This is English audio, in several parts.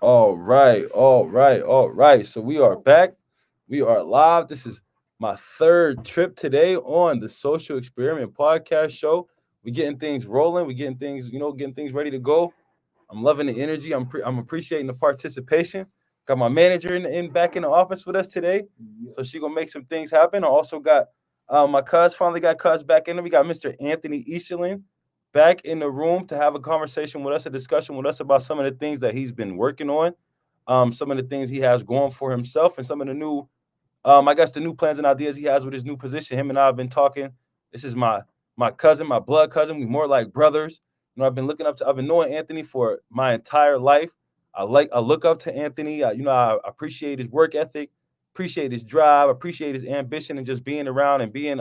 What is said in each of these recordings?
All right. So we are back. We are live. This is my third trip today on the Social Experiment Podcast Show. We getting things rolling. We getting things, getting things ready to go. I'm loving the energy. I'm appreciating the participation. Got my manager in back in the office with us today, so she gonna make some things happen. I also got my cuz finally got cuz back in there. We got Mr. Anthony Easterling back in the room to have a conversation with us, a discussion with us about some of the things that he's been working on, some of the things he has going for himself, and some of the new, I guess, the new plans and ideas he has with his new position. Him and I have been talking. This is my cousin, my blood cousin. We more like brothers. I've been knowing Anthony for my entire life. I look up to Anthony. I appreciate his work ethic, appreciate his drive, appreciate his ambition, and just being around and being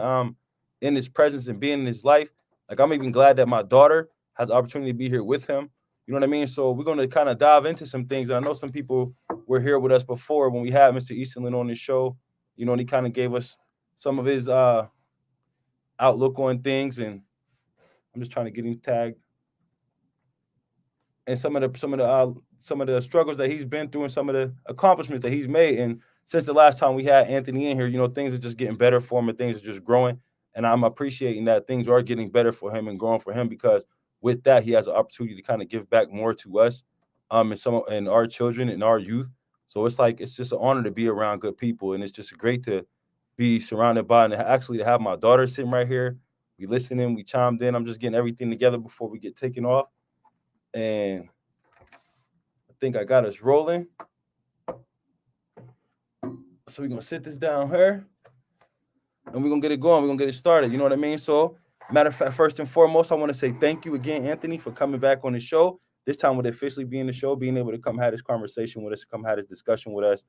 in his presence and being in his life. Like, I'm even glad that my daughter has the opportunity to be here with him. You know what I mean? So we're gonna kind of dive into some things. And I know some people were here with us before when we had Mr. Easterlin on the show. And he kind of gave us some of his outlook on things, and I'm just trying to get him tagged, and some of the struggles that he's been through and some of the accomplishments that he's made. And since the last time we had Anthony in here, things are just getting better for him and things are just growing. And I'm appreciating that things are getting better for him and growing for him, because with that he has an opportunity to kind of give back more to us, and our children and our youth. So it's like it's just an honor to be around good people, and it's just great to be surrounded by, and actually to have my daughter sitting right here. We listening, we chimed in. I'm just getting everything together before we get taken off. And I think I got us rolling. So we're gonna sit this down here and we're gonna get it going. We're gonna get it started. You know what I mean? So, matter of fact, first and foremost, I want to say thank you again, Anthony, for coming back on the show. This time with officially being the show, being able to come have this conversation with us, come have this discussion with us,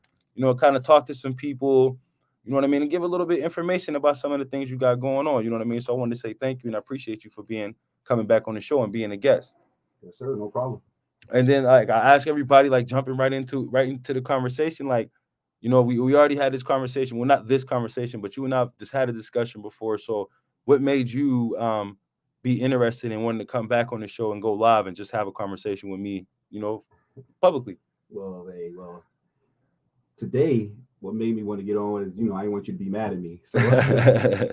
kind of talk to some people, you know what I mean, and give a little bit of information about some of the things you got going on. You know what I mean? So I wanted to say thank you and I appreciate you for coming back on the show and being a guest. Yes, sir. No problem. And then, like, I ask everybody, like, jumping right into the conversation, like, we already had this conversation. Well, not this conversation, but you and I just had a discussion before. So what made you be interested in wanting to come back on the show and go live and just have a conversation with me, publicly? Well, today, what made me want to get on is, I didn't want you to be mad at me. So,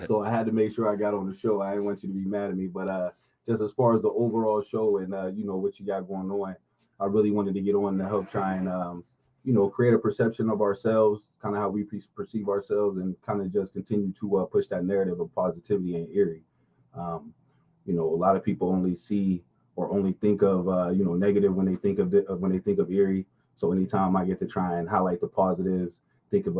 so I had to make sure I got on the show. I didn't want you to be mad at me. But just as far as the overall show and, what you got going on, I really wanted to get on to help try and, create a perception of ourselves, kind of how we perceive ourselves, and kind of just continue to push that narrative of positivity in Erie. Um, a lot of people only see or only think of, negative when they think of Erie. So anytime I get to try and highlight the positives, think of,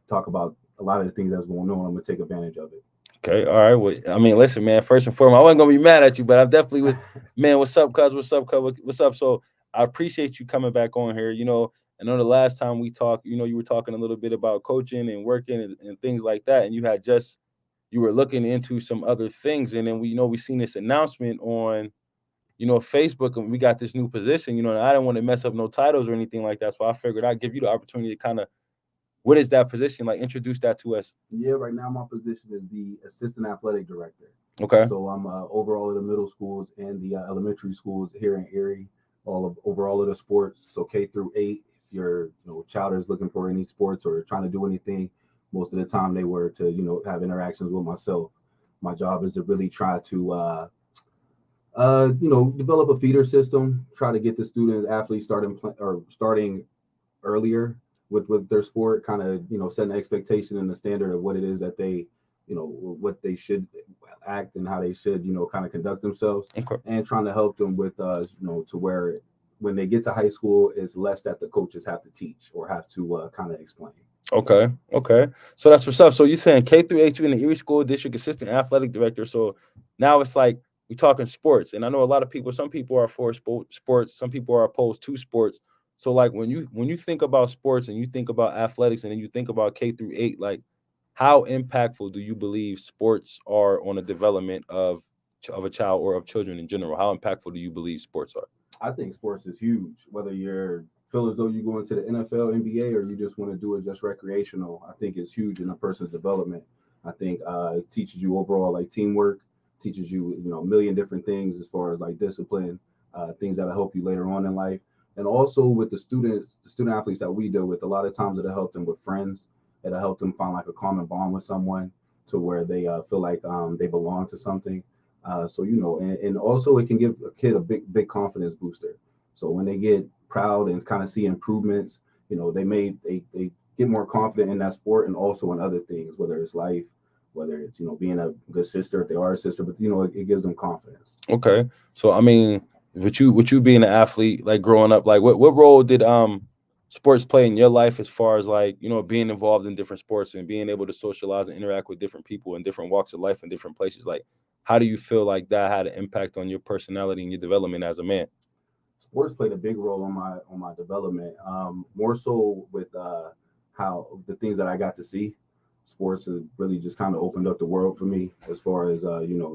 talk about a lot of the things that's going on, I'm gonna take advantage of it. Okay, all right. Well, I mean, listen, man. First and foremost, I wasn't gonna be mad at you, but I definitely was. Man, what's up, cuz? What's up, cuz? What's up? So I appreciate you coming back on here. I know the last time we talked, you were talking a little bit about coaching and working and things like that, and you were looking into some other things, and then we seen this announcement on Facebook, and we got this new position. And I didn't want to mess up no titles or anything like that, so I figured I'd give you the opportunity to kind of, what is that position like? Introduce that to us. Yeah, right now my position is the assistant athletic director. Okay. So I'm overall of the middle schools and the elementary schools here in Erie, overall of the sports. So K through 8. If your child is looking for any sports or trying to do anything, most of the time they were to have interactions with myself. My job is to really try to develop a feeder system, try to get the student athletes starting earlier with their sport, kind of setting the expectation and the standard of what it is that they what they should act and how they should kind of conduct themselves, Okay. and trying to help them with to where when they get to high school, it's less that the coaches have to teach or have to kind of explain. Okay. Okay. So that's what's up. So you saying K through 8, you in the Erie School District Assistant Athletic Director. So now it's like we talking sports, and I know a lot of people. Some people are for sports. Some people are opposed to sports. So like when you think about sports and you think about athletics and then you think about K through 8, like how impactful do you believe sports are on the development of a child or of children in general? How impactful do you believe sports are? I think sports is huge. Whether you're feel as though you go into the NFL, NBA, or you just want to do it just recreational, I think it's huge in a person's development. I think it teaches you overall like teamwork, teaches you a million different things as far as like discipline, things that'll help you later on in life. And also with the students, the student athletes that we deal with, a lot of times it'll help them with friends. It'll help them find like a common bond with someone to where they feel like they belong to something. So and also it can give a kid a big confidence booster. So when they get proud and kind of see improvements, they get more confident in that sport and also in other things, whether it's life, whether it's being a good sister if they are a sister, but it gives them confidence. Okay. So I mean, with you being an athlete, like growing up, like what role did sports play in your life as far as like, being involved in different sports and being able to socialize and interact with different people in different walks of life in different places? Like, how do you feel like that had an impact on your personality and your development as a man? Sports played a big role on my development. More so with how the things that I got to see. Sports has really just kind of opened up the world for me as far as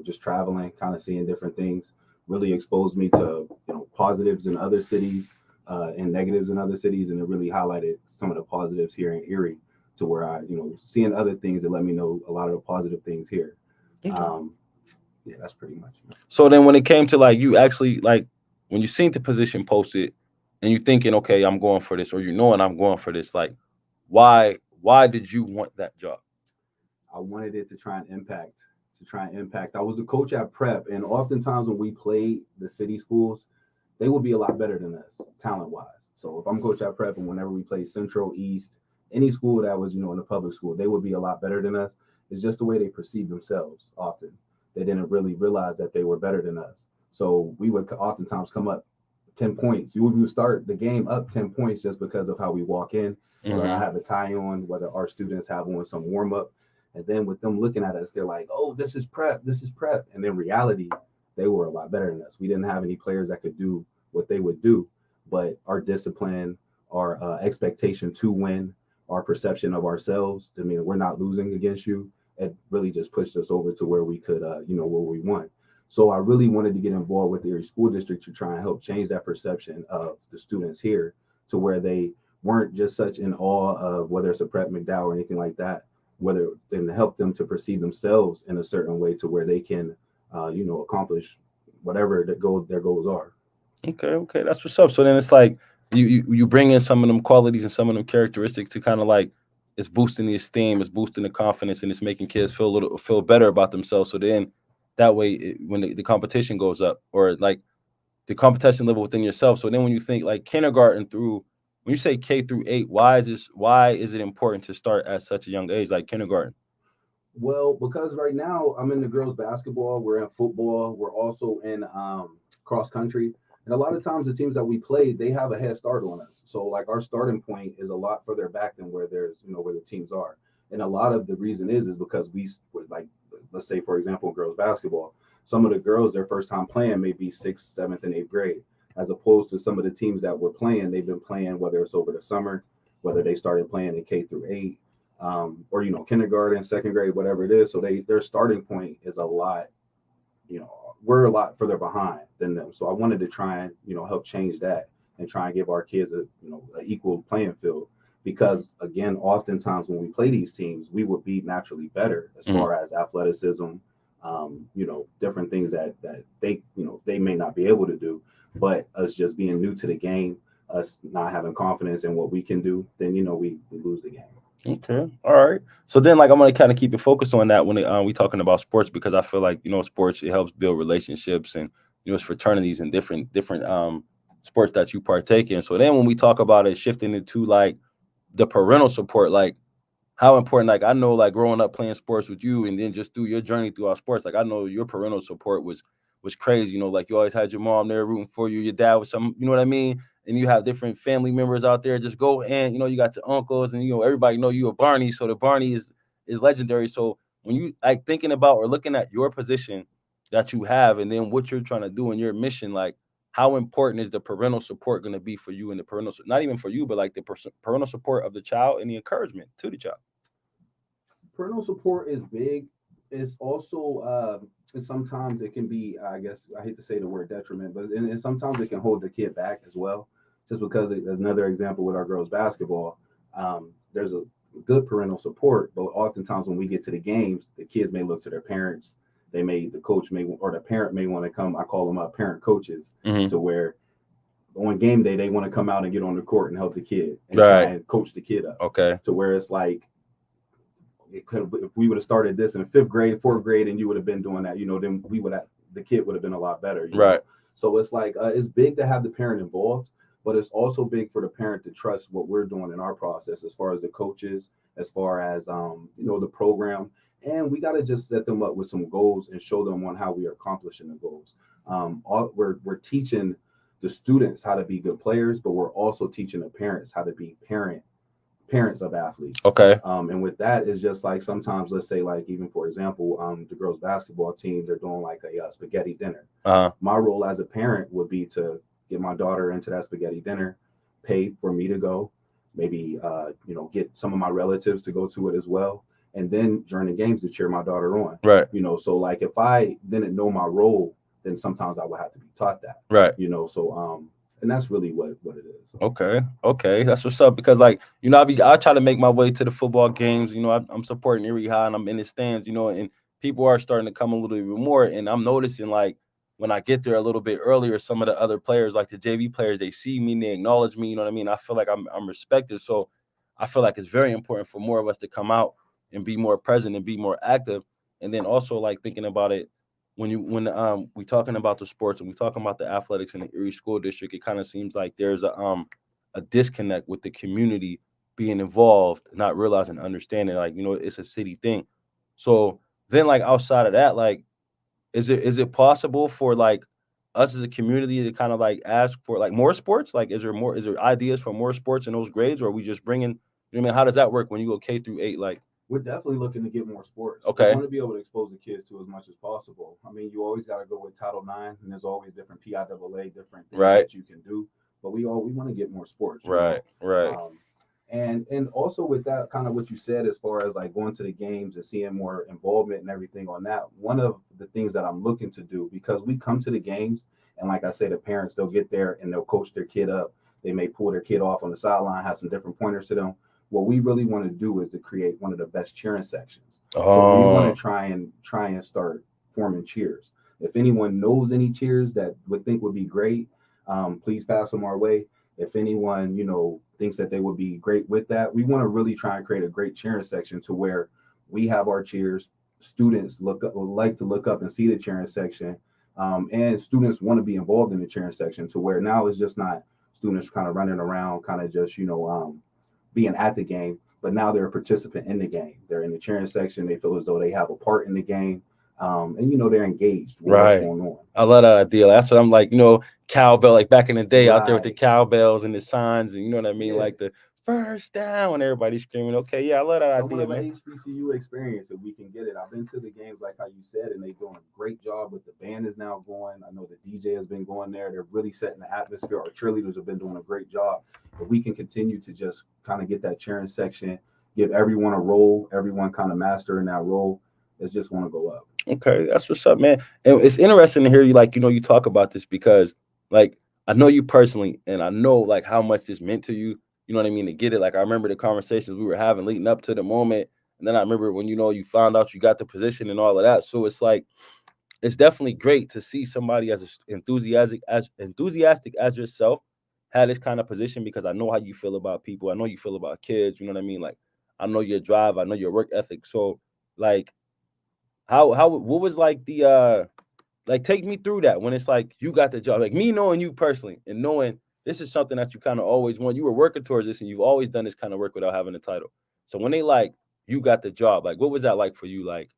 just traveling, kind of seeing different things. Really exposed me to positives in other cities and negatives in other cities, and it really highlighted some of the positives here in Erie to where I seeing other things that let me know a lot of the positive things here. Okay. Um, yeah, that's pretty much it. So then when it came to like you actually like when you seen the position posted and you thinking, okay, I'm going for this, or knowing I'm going for this, like why did you want that job? I wanted it to try and impact. To try and impact. I was the coach at prep, and oftentimes when we played the city schools, they would be a lot better than us talent wise. So if I'm coach at prep, and whenever we play Central, East, any school that was in the public school, they would be a lot better than us. It's just the way they perceive themselves. Often they didn't really realize that they were better than us. So we would oftentimes come up 10 points. We would start the game up 10 points just because of how we walk in. Whether I Mm-hmm. have a tie on, whether our students have on some warm up, and then with them looking at us, they're like, "Oh, this is prep. This is prep." And in reality, they were a lot better than us. We didn't have any players that could do what they would do, but our discipline, our expectation to win, our perception of ourselves, I mean, we're not losing against you. It really just pushed us over to where we could, where we won. So I really wanted to get involved with the Erie School District to try and help change that perception of the students here to where they weren't just such in awe of whether it's a prep McDowell or anything like that, whether and help them to perceive themselves in a certain way to where they can, accomplish whatever their goals are. Okay, okay, that's what's up. So then it's like you bring in some of them qualities and some of them characteristics to kind of like it's boosting the esteem, it's boosting the confidence, and it's making kids feel better about themselves. So then that way, when the competition goes up, or like the competition level within yourself. So then when you think like kindergarten through, when you say K through 8, why is it important to start at such a young age, like kindergarten? Well, because right now I'm in the girls basketball, we're in football, we're also in cross country. And a lot of times the teams that we play, they have a head start on us. So like our starting point is a lot further back than where where the teams are. And a lot of the reason is because like, let's say for example, girls basketball, some of the girls their first time playing may be sixth, seventh, and eighth grade, as opposed to some of the teams that we're playing, they've been playing whether it's over the summer, whether they started playing in K through 8, or kindergarten, second grade, whatever it is. So their starting point is a lot. We're a lot further behind than them. So I wanted to try and help change that and try and give our kids a an equal playing field. Because again, oftentimes when we play these teams, we would be naturally better as Mhm. far as athleticism, different things that they may not be able to do, but us just being new to the game, us not having confidence in what we can do, then we lose the game. Okay. All right. So then, like, I'm gonna kind of keep it focused on that when we talking about sports because I feel like sports it helps build relationships and it's fraternities and different sports that you partake in. So then, when we talk about it shifting into like the parental support, like how important, like I know like growing up playing sports with you and then just through your journey through our sports, like I know your parental support was crazy. Like you always had your mom there rooting for you, your dad was some, you know what I mean? And you have different family members out there just go and you got your uncles and everybody know you a Barney. So the Barney is legendary. So when you like thinking about or looking at your position that you have and then what you're trying to do in your mission, like how important is the parental support going to be for you and the not even for you, but like the parental support of the child and the encouragement to the child? Parental support is big. It's also and sometimes it can be, I guess I hate to say the word detriment, but and sometimes it can hold the kid back as well. Just because there's another example with our girls basketball, there's a good parental support, but oftentimes when we get to the games, the kids may look to their parents. The coach may or the parent may want to come. I call them parent coaches Hmm. to where on game day, they want to come out and get on the court and help the kid and try Right. and coach the kid up. Okay. To where it's like, if we would have started this in 5th grade, 4th grade, and you would have been doing that, then the kid would have been a lot better. Right. So it's like, it's big to have the parent involved, but it's also big for the parent to trust what we're doing in our process, as far as the coaches, as far as the program. And we got to just set them up with some goals and show them on how we are accomplishing the goals. We're teaching the students how to be good players, but we're also teaching the parents how to be parents of athletes. Okay. And with that, it's just like, sometimes, let's say, like, even for example, the girls basketball team, they're doing like a spaghetti dinner. My role as a parent would be to get my daughter into that spaghetti dinner, pay for me to go, maybe get some of my relatives to go to it as well, and then during the games to cheer my daughter on. Right. So like, if I didn't know my role, then sometimes I would have to be taught that. Right. So and that's really what it is. Okay, that's what's up. Because, like, I try to make my way to the football games. I'm supporting Erie High, and I'm in the stands. And people are starting to come a little bit more. And I'm noticing, like, when I get there a little bit earlier, some of the other players, like the JV players, they see me and they acknowledge me. You know what I mean? I feel like I'm respected. So I feel like it's very important for more of us to come out and be more present and be more active. And then also, like, thinking about it, when we talking about the sports and we talking about the athletics in the Erie School District, it kind of seems like there's a disconnect with the community being involved, not realizing, understanding, like, it's a city thing. So then, like, outside of that, like, is it possible for, like, us as a community to kind of, like, ask for, like, more sports? Like, is there ideas for more sports in those grades, or are we just bringing, how does that work when you go K through 8? Like, we're definitely looking to get more sports. Okay. We want to be able to expose the kids to as much as possible. I mean, you always got to go with Title IX, and there's always different PIAA, different things Right. that you can do. But we want to get more sports. Right. And also with that, kind of what you said, as far as like going to the games and seeing more involvement and everything on that, one of the things that I'm looking to do, because we come to the games, and like I say, the parents, they'll get there and they'll coach their kid up. They may pull their kid off on the sideline, have some different pointers to them. What we really want to do is to create one of the best cheering sections. So we want to try and start forming cheers. If anyone knows any cheers that would be great, please pass them our way. If anyone, thinks that they would be great with that, we want to really try and create a great cheering section to where we have our cheers. Students like to look up and see the cheering section, and students want to be involved in the cheering section, to where now it's just not students kind of running around, kind of just being at the game, but now they're a participant in the game. They're in the cheering section. They feel as though they have a part in the game, and they're engaged with what's going on. I love that idea. That's what I'm like. Cowbell, like back in the day, out there with the cowbells and the signs, and you know what I mean, like the first down when everybody's screaming. Okay, yeah, I love that idea, man. HBCU experience, if we can get it. I've been to the games, like how you said, and they're doing a great job with the band is now going. I know the DJ has been going there. They're really setting the atmosphere. Our cheerleaders have been doing a great job. If we can continue to just kind of get that cheering section, give everyone a role, everyone kind of mastering that role, it's just going to go up. Okay, that's what's up, man. And it's interesting to hear you, like, you talk about this, because, like, I know you personally, and I know, like, how much this meant to you. You know what I mean? To get it. Like, I remember the conversations we were having leading up to the moment. And then I remember when, you found out you got the position and all of that. So it's like, it's definitely great to see somebody as enthusiastic as yourself had this kind of position, because I know how you feel about people. I know you feel about kids. You know what I mean? Like, I know your drive. I know your work ethic. So, like, what was like the like, take me through that when it's like you got the job, like me knowing you personally and knowing this is something that you kind of always want. You were working towards this, and you've always done this kind of work without having a title. So when they like you got the job, like, what was that like for you? Like,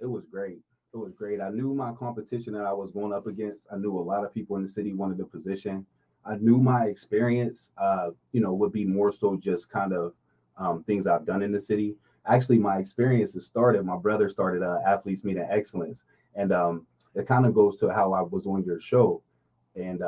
it was great. It was great. I knew my competition that I was going up against. I knew a lot of people in the city wanted the position. I knew my experience, would be more so just kind of things I've done in the city. Actually, my experience my brother started Athletes Meet Excellence. And it kind of goes to how I was on your show. And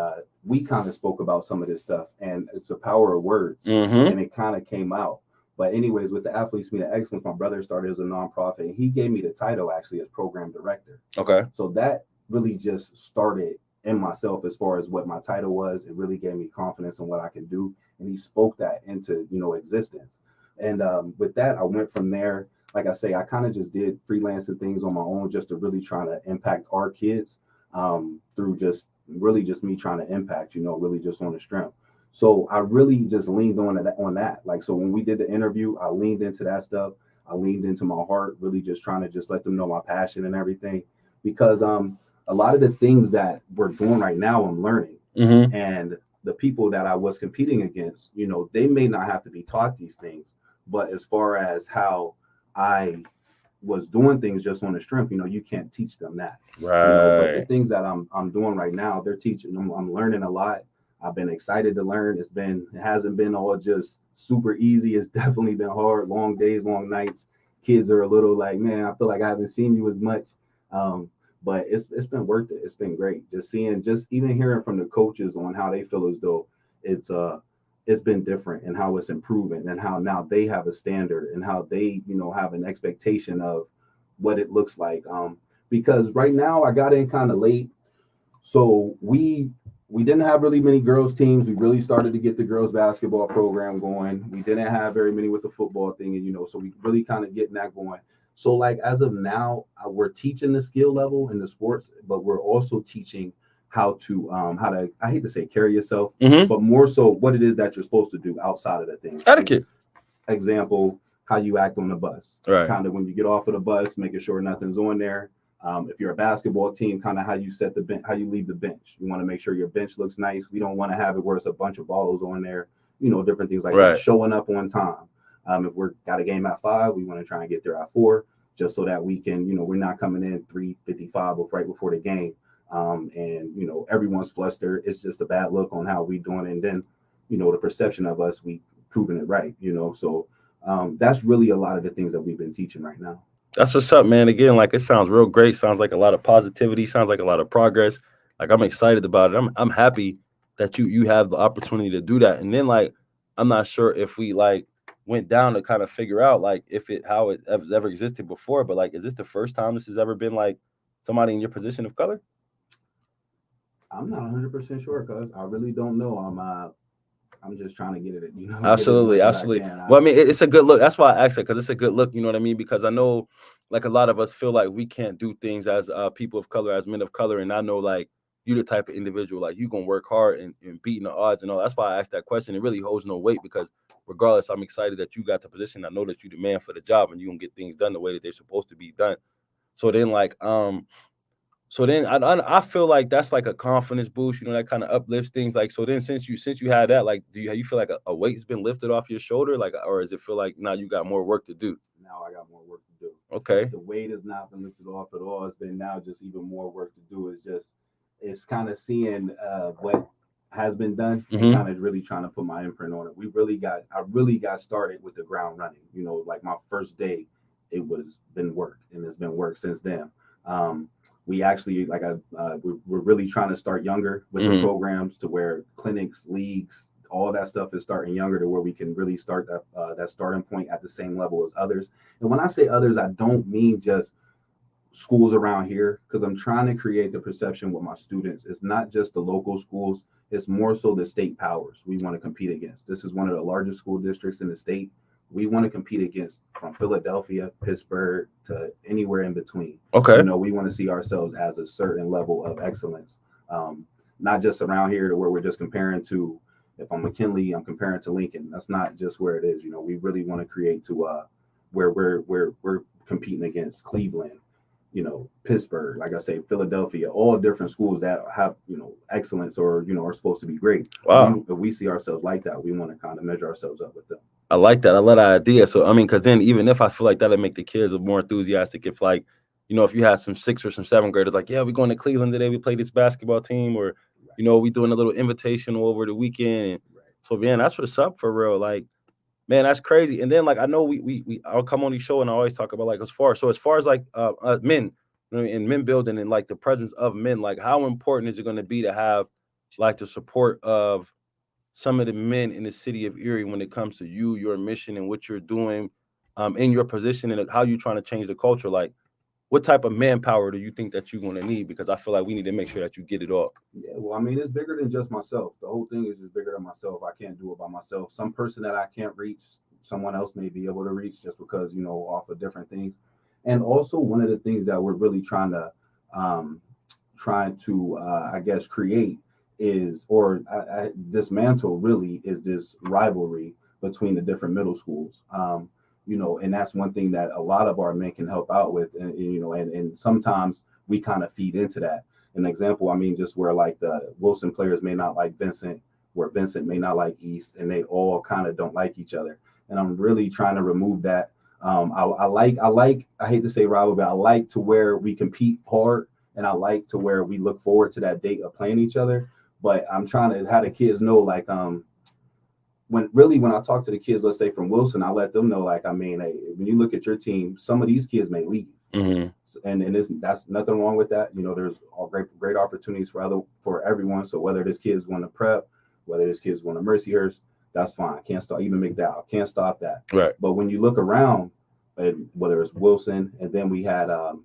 we kind of spoke about some of this stuff, and it's the power of words. And it kind of came out. But anyways, with the Athletes Meet Excellence, my brother started as a nonprofit, and he gave me the title actually as program director. Okay. So that really just started in myself as far as what my title was. It really gave me confidence in what I can do. And he spoke that into, existence. And with that, I went from there. Like I say, I kind of just did freelancing things on my own, just to really try to impact our kids through just really just me trying to impact, really just on the strength. So I really just leaned on that. Like, so when we did the interview, I leaned into that stuff. I leaned into my heart, really just trying to just let them know my passion and everything. Because a lot of the things that we're doing right now, I'm learning. Mm-hmm. And the people that I was competing against, they may not have to be taught these things, but as far as how I was doing things just on the strength, you can't teach them that. But the Right. things that I'm doing right now, they're teaching them. I'm learning a lot. I've been excited to learn. It hasn't been all just super easy. It's definitely been hard, long days, long nights. Kids are a little like, man, I feel like I haven't seen you as much. But it's been worth it. It's been great. Just even hearing from the coaches on how they feel as though it's it's been different and how it's improving and how now they have a standard and how they, have an expectation of what it looks like. Because right now I got in kind of late. So we didn't have really many girls teams. We really started to get the girls basketball program going. We didn't have very many with the football thing, and so we really kind of getting that going. So like as of now, we're teaching the skill level in the sports, but we're also teaching how to I hate to say carry yourself, Mm-hmm. but more so what it is that you're supposed to do outside of the things. Etiquette. Example, how you act on the bus. Right. Kind of when you get off of the bus, making sure nothing's on there. If you're a basketball team, kind of how you set the bench, how you leave the bench. You want to make sure your bench looks nice. We don't want to have it where it's a bunch of bottles on there, different things like Right. that. Showing up on time. If we're got a game at 5, we want to try and get there at 4, just so that we can, we're not coming in 3:55 right before the game. And everyone's flustered. It's just a bad look on how we doing. And then, the perception of us, we proving it right. So that's really a lot of the things that we've been teaching right now. That's what's up, man. Again, like it sounds real great. Sounds like a lot of positivity. Sounds like a lot of progress. Like I'm excited about it. I'm happy that you have the opportunity to do that. And then like I'm not sure if we like went down to kind of figure out like if it how it has ever existed before. But like, is this the first time this has ever been like somebody in your position of color? I'm not 100% sure because I really don't know. I'm just trying to get it, get as Absolutely, much as I absolutely. can. Well, I mean, it's a good look. That's why I asked it because it's a good look. You know what I mean? Because I know, like, a lot of us feel like we can't do things as people of color, as men of color, and I know, like, you the type of individual like you gonna work hard and beating the odds and all. That's why I asked that question. It really holds no weight because regardless, I'm excited that you got the position. I know that you the man for the job and you gonna get things done the way that they're supposed to be done. So then, like, so then I feel like that's like a confidence boost, that kind of uplifts things. Like so then since you had that, like do you feel like a weight's been lifted off your shoulder, like or does it feel like now you got more work to do? Now I got more work to do. Okay. The weight has not been lifted off at all. It's been now just even more work to do. It's kind of seeing what has been done and Mm-hmm. kind of really trying to put my imprint on it. I really got started with the ground running. Like my first day, it was been work and it's been work since then. Um, we actually we're really trying to start younger with the Mm-hmm. programs to where clinics, leagues, all that stuff is starting younger to where we can really start that starting point at the same level as others. And when I say others, I don't mean just schools around here because I'm trying to create the perception with my students. It's not just the local schools, it's more so the state powers we want to compete against. This is one of the largest school districts in the state. We want to compete against from Philadelphia, Pittsburgh to anywhere in between. Okay. We want to see ourselves as a certain level of excellence, not just around here to where we're just comparing to. If I'm McKinley, I'm comparing to Lincoln. That's not just where it is. We really want to create to where we're competing against Cleveland, Pittsburgh, like I say, Philadelphia, all different schools that have, excellence or, are supposed to be great. Wow. We see ourselves like that. We want to kind of measure ourselves up with them. I like that. I love that idea. So I mean, because then even if I feel like that'll make the kids more enthusiastic, if like, if you had some 6th or some 7th graders, like, yeah, we're going to Cleveland today. We play this basketball team, or we doing a little invitational over the weekend. Right. So man, that's what's up for real. Like, man, that's crazy. And then like I know we I'll come on the show and I always talk about like as far as like men, and men building and like the presence of men, like how important is it going to be to have like the support of some of the men in the city of Erie when it comes to you, your mission, and what you're doing in your position and how you're trying to change the culture? Like, what type of manpower do you think that you're going to need? Because I feel like we need to make sure that you get it all. Yeah, well, I mean, it's bigger than just myself. The whole thing is just bigger than myself. I can't do it by myself. Some person that I can't reach, someone else may be able to reach just because, off of different things. And also, one of the things that we're really trying to trying to, I guess, create is, or dismantle really, is this rivalry between the different middle schools. And that's one thing that a lot of our men can help out with, and sometimes we kind of feed into that. An example, I mean, just where like the Wilson players may not like Vincent, where Vincent may not like East, and they all kind of don't like each other. And I'm really trying to remove that. I hate to say rival, but I like to where we compete hard, and I like to where we look forward to that date of playing each other. But I'm trying to have the kids know, like, when I talk to the kids, let's say from Wilson, I let them know, like, I mean, hey, when you look at your team, some of these kids may leave, and that's nothing wrong with that. There's all great opportunities for everyone. So whether this kid's going to prep, whether this kid's going to Mercyhurst, that's fine. Can't stop, even McDowell, can't stop that. Right. But when you look around, whether it's Wilson, and then we had on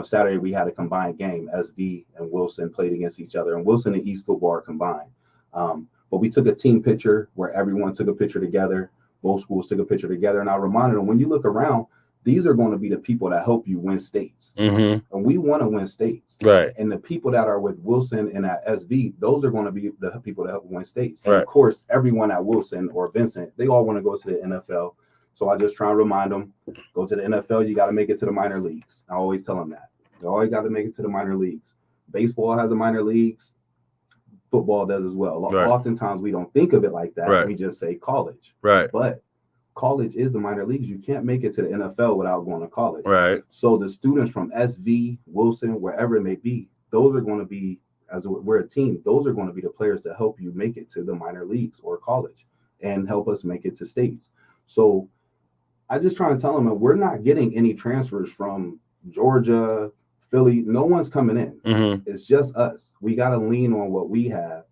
Saturday we had a combined game. SV and Wilson played against each other, and Wilson and East football are combined. But we took a team picture where everyone took a picture together. Both schools took a picture together, and I reminded them, when you look around, these are going to be the people that help you win states, and we want to win states. Right. And the people that are with Wilson and at SV, those are going to be the people that help win states. Right. And of course, everyone at Wilson or Vincent, they all want to go to the NFL. So I just try and remind them, go to the NFL, you got to make it to the minor leagues. I always tell them that. You always got to make it to the minor leagues. Baseball has a minor leagues. Football does as well. Right. Oftentimes we don't think of it like that. Right. We just say college. Right. But college is the minor leagues. You can't make it to the NFL without going to college. Right. So the students from SV, Wilson, wherever it may be, those are going to be, as we're a team, those are going to be the players to help you make it to the minor leagues or college and help us make it to states. So I just try and tell them that we're not getting any transfers from Georgia, Philly. No one's coming in. It's just us. We got to lean on what we have,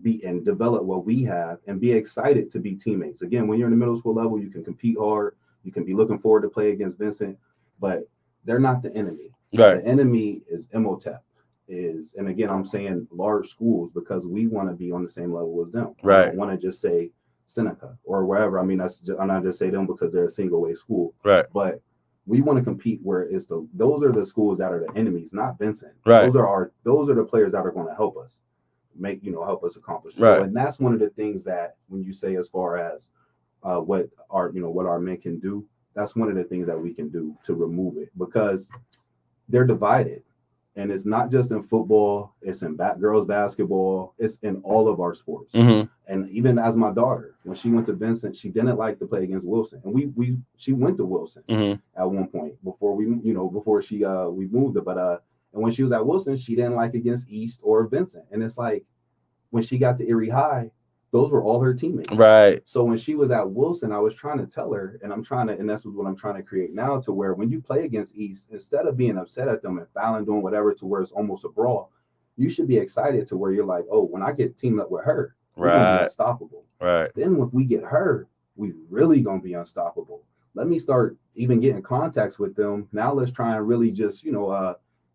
and develop what we have, and be excited to be teammates. Again, when you're in the middle school level, you can compete hard. You can be looking forward to play against Vincent, but they're not the enemy. Right. The enemy is Imhotep. And again, I'm saying large schools because we want to be on the same level as them. Right. I don't want to just say Seneca or wherever. I mean, I'm not just say them because they're a single way school. Right. But we want to compete where those are the schools that are the enemies, not Vincent. Right. Those are the players that are going to help us help us accomplish. Right. So, and that's one of the things that when you say as far as what our men can do, that's one of the things that we can do to remove it, because they're divided. And it's not just in football, it's in girls basketball, it's in all of our sports. And even as my daughter, when she went to Vincent, she didn't like to play against Wilson. And she went to Wilson at one point before we moved it. But and when she was at Wilson, she didn't like against East or Vincent. And it's like, when she got to Erie High, those were all her teammates. Right. So when she was at Wilson, I was trying to tell her, and that's what I'm trying to create now, to where when you play against East, instead of being upset at them and fouling, doing whatever to where it's almost a brawl, you should be excited to where you're like, oh, when I get teamed up with her, we're gonna be unstoppable. Right. Then if we get her, we really gonna be unstoppable. Let me start even getting contacts with them. Now let's try and really just,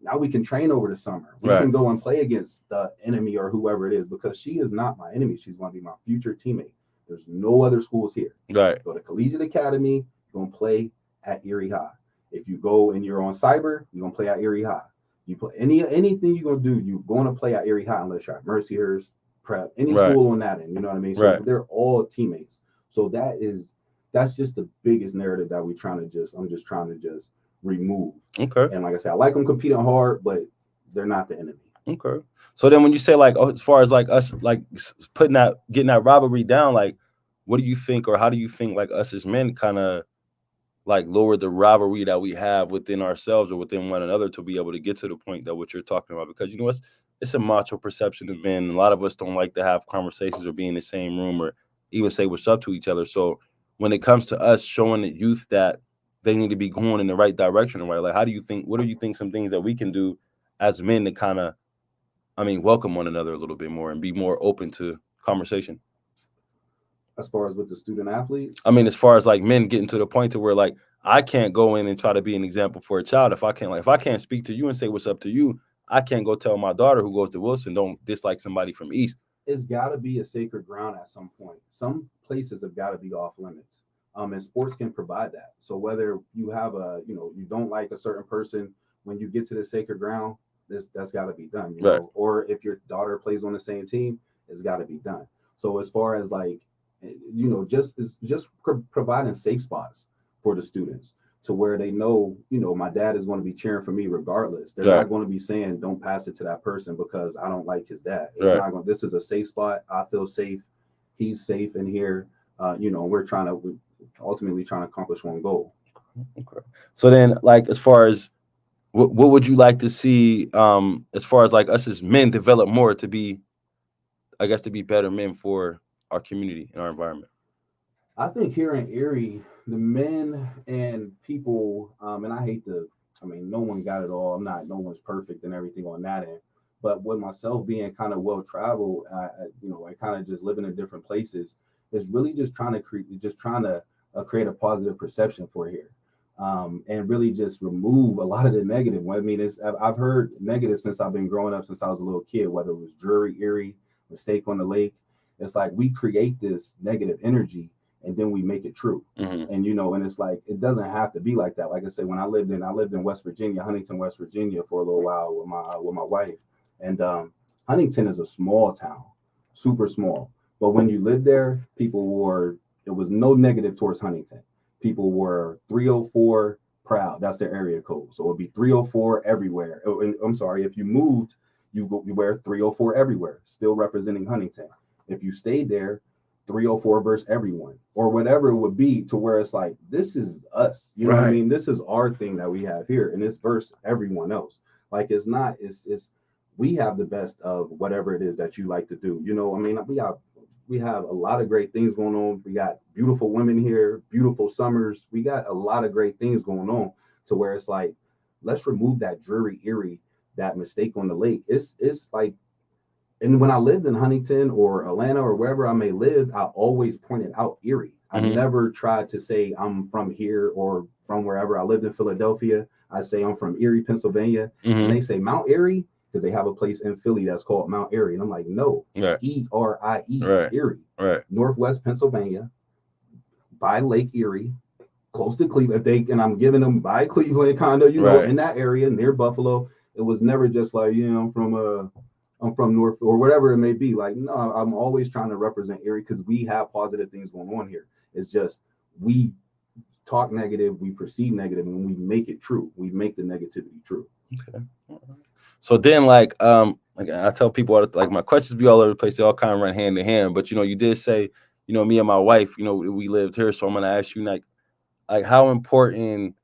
now we can train over the summer. We can go and play against the enemy or whoever it is, because she is not my enemy. She's going to be my future teammate. There's no other schools here. Right. Go to Collegiate Academy, you're going to play at Erie High. If you go and you're on cyber, you're going to play at Erie High. You play anything you're going to do, you're going to play at Erie High, unless you're at Mercyhurst, prep, any school on that end. You know what I mean? So they're all teammates. So that's just the biggest narrative that I'm just trying to just remove. Okay. And like I said, I like them competing hard, but they're not the enemy. Okay. So then when you say as far as like us, like getting that rivalry down, like what do you think, or how do you think like us as men kind of like lower the rivalry that we have within ourselves or within one another to be able to get to the point that what you're talking about? Because it's a macho perception of men. A lot of us don't like to have conversations or be in the same room or even say what's up to each other. So when it comes to us showing the youth that they need to be going in the right direction, right? Like, what do you think some things that we can do as men to kind of, welcome one another a little bit more and be more open to conversation? As far as with the student athletes? As far as like men getting to the point to where like, I can't go in and try to be an example for a child. If I can't speak to you and say what's up to you, I can't go tell my daughter who goes to Wilson, don't dislike somebody from East. It's got to be a sacred ground at some point. Some places have got to be off limits. And sports can provide that. So whether you have you don't like a certain person, when you get to the sacred ground, that's got to be done, you Right. know. Or if your daughter plays on the same team, it's got to be done. So as far as like, you know, just providing safe spots for the students to where they know, you know, my dad is going to be cheering for me regardless. They're Right. not going to be saying don't pass it to that person because I don't like his dad. It's Right. not going. This is a safe spot. I feel safe. He's safe in here. You know, we're ultimately trying to accomplish one goal. Okay. So then, like, as far as what would you like to see, as far as like us as men develop more to be, I guess, to be better men for our community and our environment? I think here in Erie, the men and people, and I hate to, I mean, no one got it all. No one's perfect and everything on that end. But with myself being kind of well traveled, you know, I kind of just living in different places, is really just trying to create a positive perception for here, and really just remove a lot of the negative. I mean, I've heard negative since I've been growing up, since I was a little kid, whether it was Drury, Erie, Mistake on the Lake. It's like we create this negative energy and then we make it true. Mm-hmm. And you know, and it's like it doesn't have to be like that. Like I said, when I lived in West Virginia, Huntington, West Virginia, for a little while with my wife, and Huntington is a small town, super small. But when you live there, there was no negative towards Huntington. People were 304 proud. That's their area code. So it'd be 304 everywhere. Oh, and I'm sorry, if you moved, you wear 304 everywhere, still representing Huntington. If you stayed there, 304 versus everyone or whatever it would be, to where it's like, this is us, you know what I Right. mean? This is our thing that we have here, and it's versus everyone else. Like it's not, it's we have the best of whatever it is that you like to do. You know, I mean, we have a lot of great things going on. We got beautiful women here, beautiful summers. We got a lot of great things going on, to where it's like, let's remove that dreary, Erie, that Mistake on the Lake. It's like, and when I lived in Huntington or Atlanta or wherever I may live, I always pointed out Erie. I Mm-hmm. never tried to say I'm from here or from wherever. I lived in Philadelphia, I say I'm from Erie, Pennsylvania. And Mm-hmm. they say Mount Erie because they have a place in Philly that's called Mount Erie. And I'm like, no, Right. Erie, Right. Erie, Right. Northwest Pennsylvania, by Lake Erie, close to Cleveland. If they, and I'm giving them by Cleveland, kind of, you know, Right. in that area near Buffalo. It was never just like, you know, I'm from North or whatever it may be. Like, no, I'm always trying to represent Erie because we have positive things going on here. It's just we talk negative, we perceive negative, and we make it true. We make the negativity true. Okay. So then, like I tell people, like my questions be all over the place. They all kind of run hand in hand. But you know, you did say, you know, me and my wife, you know, we lived here. So I'm gonna ask you, like how important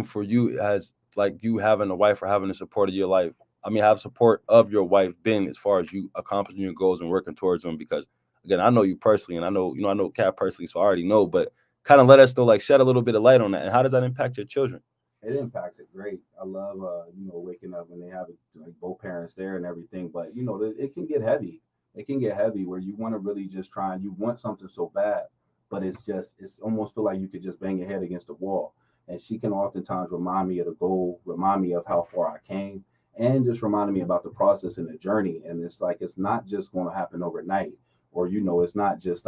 for you as like you having a wife or having the support of your life. I mean, have support of your wife been as far as you accomplishing your goals and working towards them? Because again, I know you personally, and I know Kat personally, so I already know. But kind of let us know, like shed a little bit of light on that, and how does that impact your children? It impacts it great. I love, you know, waking up when they have like both parents there and everything. But you know, it can get heavy. It can get heavy where you want to really just try and you want something so bad, but it's almost feel like you could just bang your head against the wall. And she can oftentimes remind me of the goal, remind me of how far I came, and just reminding me about the process and the journey. And it's like it's not just going to happen overnight, or you know, it's not just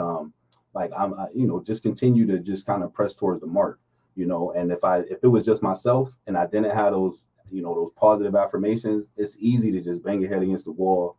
like you know, just continue to just kind of press towards the mark, you know. And if it was just myself and I didn't have those, you know, those positive affirmations, it's easy to just bang your head against the wall,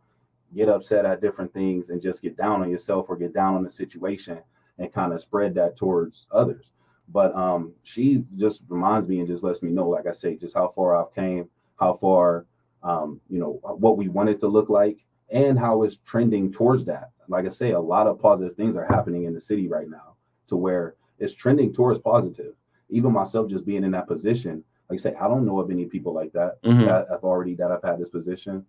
get upset at different things, and just get down on yourself or get down on the situation and kind of spread that towards others. But she just reminds me and just lets me know, like I say, just how far I've came, how far, you know, what we want it to look like, and how it's trending towards that. Like I say, a lot of positive things are happening in the city right now, to where it's trending towards positive. Even myself just being in that position, like I say, I don't know of any people like that Mm-hmm. that I've had this position.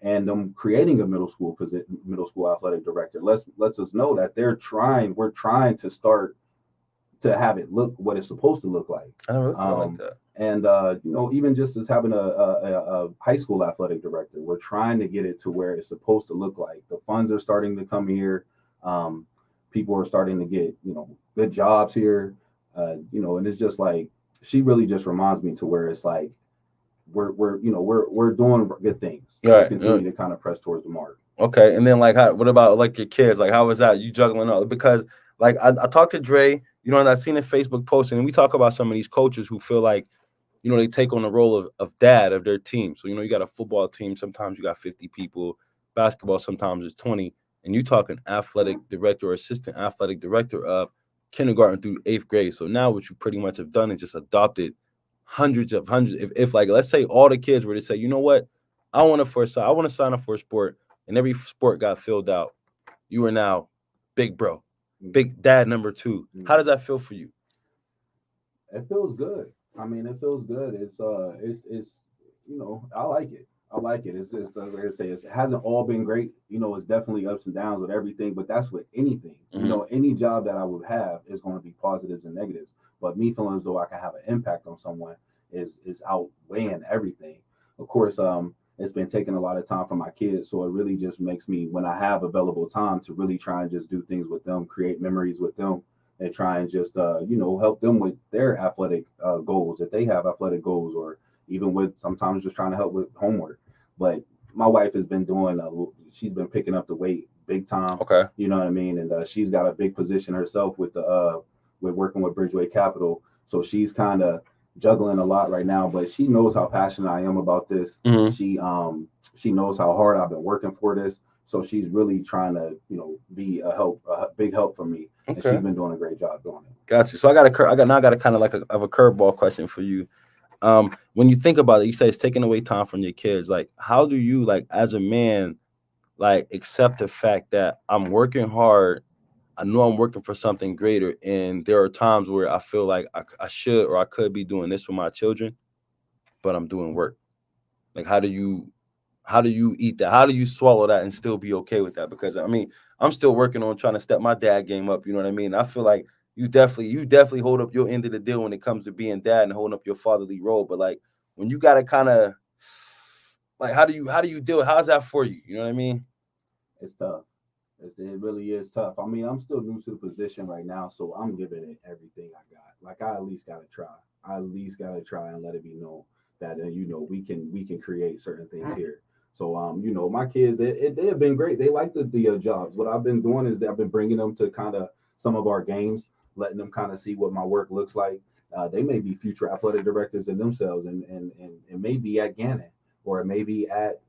And creating a middle school athletic director lets us know that we're trying to start to have it look what it's supposed to look like. I never looked at it like Um, that. and you know, even just as having a high school athletic director, we're trying to get it to where it's supposed to look like. The funds are starting to come here. Um, People are starting to get, you know, good jobs here. You know, and it's just like she really just reminds me to where it's like we're doing good things. All Let's right. continue to kind of press towards the mark. Okay. And then like what about like your kids? Like how was that? You juggling all because like I talked to Dre, you know, and I seen a Facebook post and we talk about some of these coaches who feel like they take on the role of dad of their team. So, you got a football team. Sometimes you got 50 people. Basketball sometimes is 20. And you talking athletic director or assistant athletic director of kindergarten through 8th grade. So now what you pretty much have done is just adopted hundreds. If like, let's say all the kids were to say, you know what, I want to sign up for a sport, and every sport got filled out. You are now big bro, big dad number 2. How does that feel for you? It feels good. I mean, it feels good. It's I like it. I like it. It's just like I say, it hasn't all been great. It's definitely ups and downs with everything, but that's with anything. Any job that I would have is going to be positives and negatives. But me feeling as though I can have an impact on someone is outweighing everything. Of course, it's been taking a lot of time from my kids, so it really just makes me, when I have available time, to really try and just do things with them, create memories with them, and try and just help them with their athletic goals if they have athletic goals, or even with sometimes just trying to help with homework. But my wife has been she's been picking up the weight big time. Okay. You know what I mean? And she's got a big position herself with with working with Bridgeway Capital. So she's kind of juggling a lot right now, but she knows how passionate I am about this. Mm-hmm. She knows how hard I've been working for this. So she's really trying to, be a big help for me. Okay. And she's been doing a great job doing it. Gotcha. So I got a kind of like a curveball question for you. When you think about it, you say it's taking away time from your kids. Like, how do you, like, as a man, like, accept the fact that I'm working hard? I know I'm working for something greater, and there are times where I feel like I should or I could be doing this for my children, but I'm doing work. Like, how do you eat that? How do you swallow that and still be okay with that? Because I mean, I'm still working on trying to step my dad game up. You know what I mean? I feel like you definitely hold up your end of the deal when it comes to being dad and holding up your fatherly role. But like, when you gotta kind of, like, how do you deal? How's that for you? You know what I mean? It's tough. It really is tough. I mean, I'm still new to the position right now, so I'm giving it everything I got. Like, I at least got to try. I at least got to try and let it be known that we can create certain things here. So my kids, they have been great. They like the jobs. What I've been doing is that I've been bringing them to kind of some of our games, letting them kind of see what my work looks like. They may be future athletic directors in themselves, and it may be at Gannon, or it may be at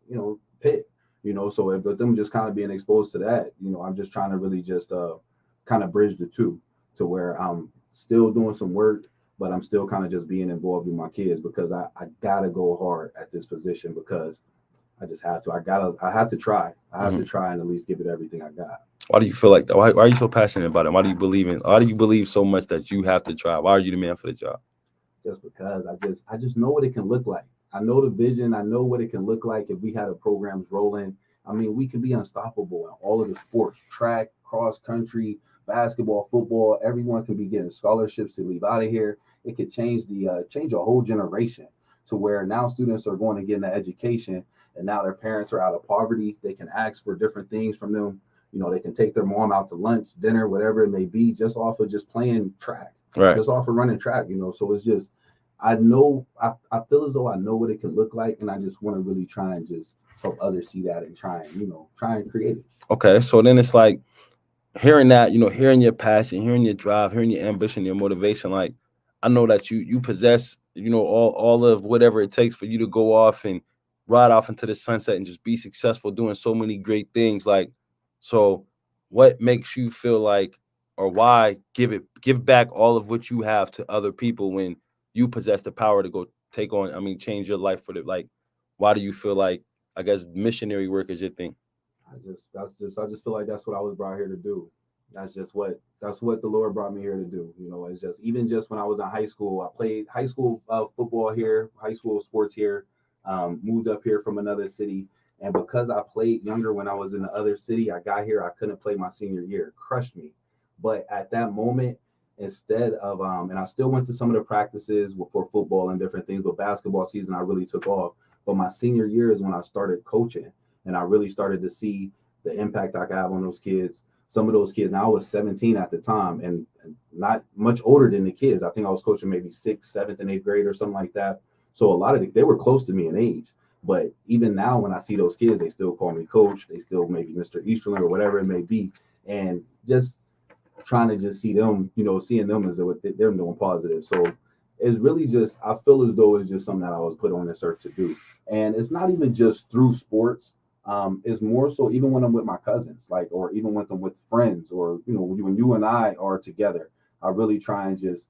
Pitt. So if with them just kind of being exposed to that, I'm just trying to really just kind of bridge the two, to where I'm still doing some work, but I'm still kind of just being involved with my kids, because I gotta go hard at this position, because I just have to. I have to try. I have to try and at least give it everything I got. Why do you feel like that? Why are you so passionate about it? Why do you believe so much that you have to try? Why are you the man for the job? Just because I just know what it can look like. I know the vision. I know what it can look like if we had a programs rolling. I mean, we can be unstoppable in all of the sports: track, cross country, basketball, football. Everyone can be getting scholarships to leave out of here. It could change change a whole generation, to where now students are going to get an education, and now their parents are out of poverty. They can ask for different things from them. They can take their mom out to lunch, dinner, whatever it may be, just off of just playing track, right? Just off of running track. So it's just, I feel as though I know what it can look like, and I just want to really try and just help others see that, and try and create it. Okay, so then it's like, hearing that, hearing your passion, hearing your drive, hearing your ambition, your motivation. Like, I know that you possess, all of whatever it takes for you to go off and ride off into the sunset and just be successful doing so many great things. Like, so what makes you feel like, or why give back all of what you have to other people when you possess the power to go change your life for the, like, why do you feel like, I guess, missionary work is your thing? I just feel like that's what I was brought here to do. That's what the Lord brought me here to do. It's just, even just when I was in high school, I played high school football here, high school sports here. Moved up here from another city, and because I played younger when I was in the other city, I got here. I couldn't play my senior year. It crushed me. But at that moment, instead of and I still went to some of the practices for football and different things, but basketball season I really took off. But my senior year is when I started coaching, and I really started to see the impact I could have on those kids. Some of those kids, now I was 17 at the time, and not much older than the kids. I think I was coaching maybe 6th, 7th, and 8th grade or something like that. So a lot of they were close to me in age. But even now, when I see those kids, they still call me coach. They still maybe Mr. Easterling or whatever it may be. And just trying to just see them, seeing them as what they're doing positive. So it's really just, I feel as though it's just something that I was put on this earth to do. And it's not even just through sports. It's more so even when I'm with my cousins, like, or even when I'm with friends, or when you and I are together, I really try and just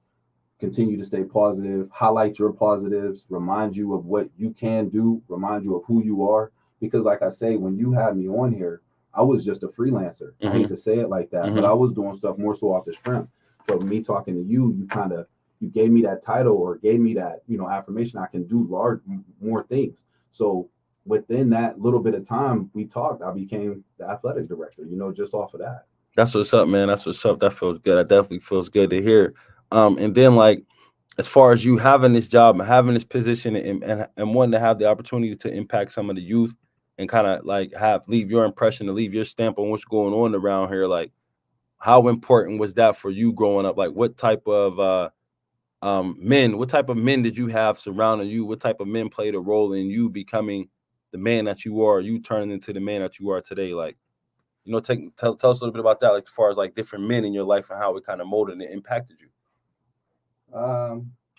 continue to stay positive, highlight your positives, remind you of what you can do, remind you of who you are. Because, like I say, when you had me on here, I was just a freelancer. I hate Mm-hmm. to say it like that, but Mm-hmm. I was doing stuff more so off the strength. But me talking to you, you gave me that title, or gave me that affirmation. I can do more things. So within that little bit of time we talked, I became the athletic director. Just off of that. That's what's up, man. That's what's up. That feels good. That definitely feels good to hear. And then like as far as you having this job and having this position and wanting to have the opportunity to impact some of the youth and kind of like have leave your impression to leave your stamp on what's going on around here, like how important was that for you growing up? Like what type of men did you have surrounding you? What type of men played a role in you becoming the man that you are, you turning into the man that you are today? Like, tell us a little bit about that, like as far as like different men in your life and how it kind of molded and impacted you.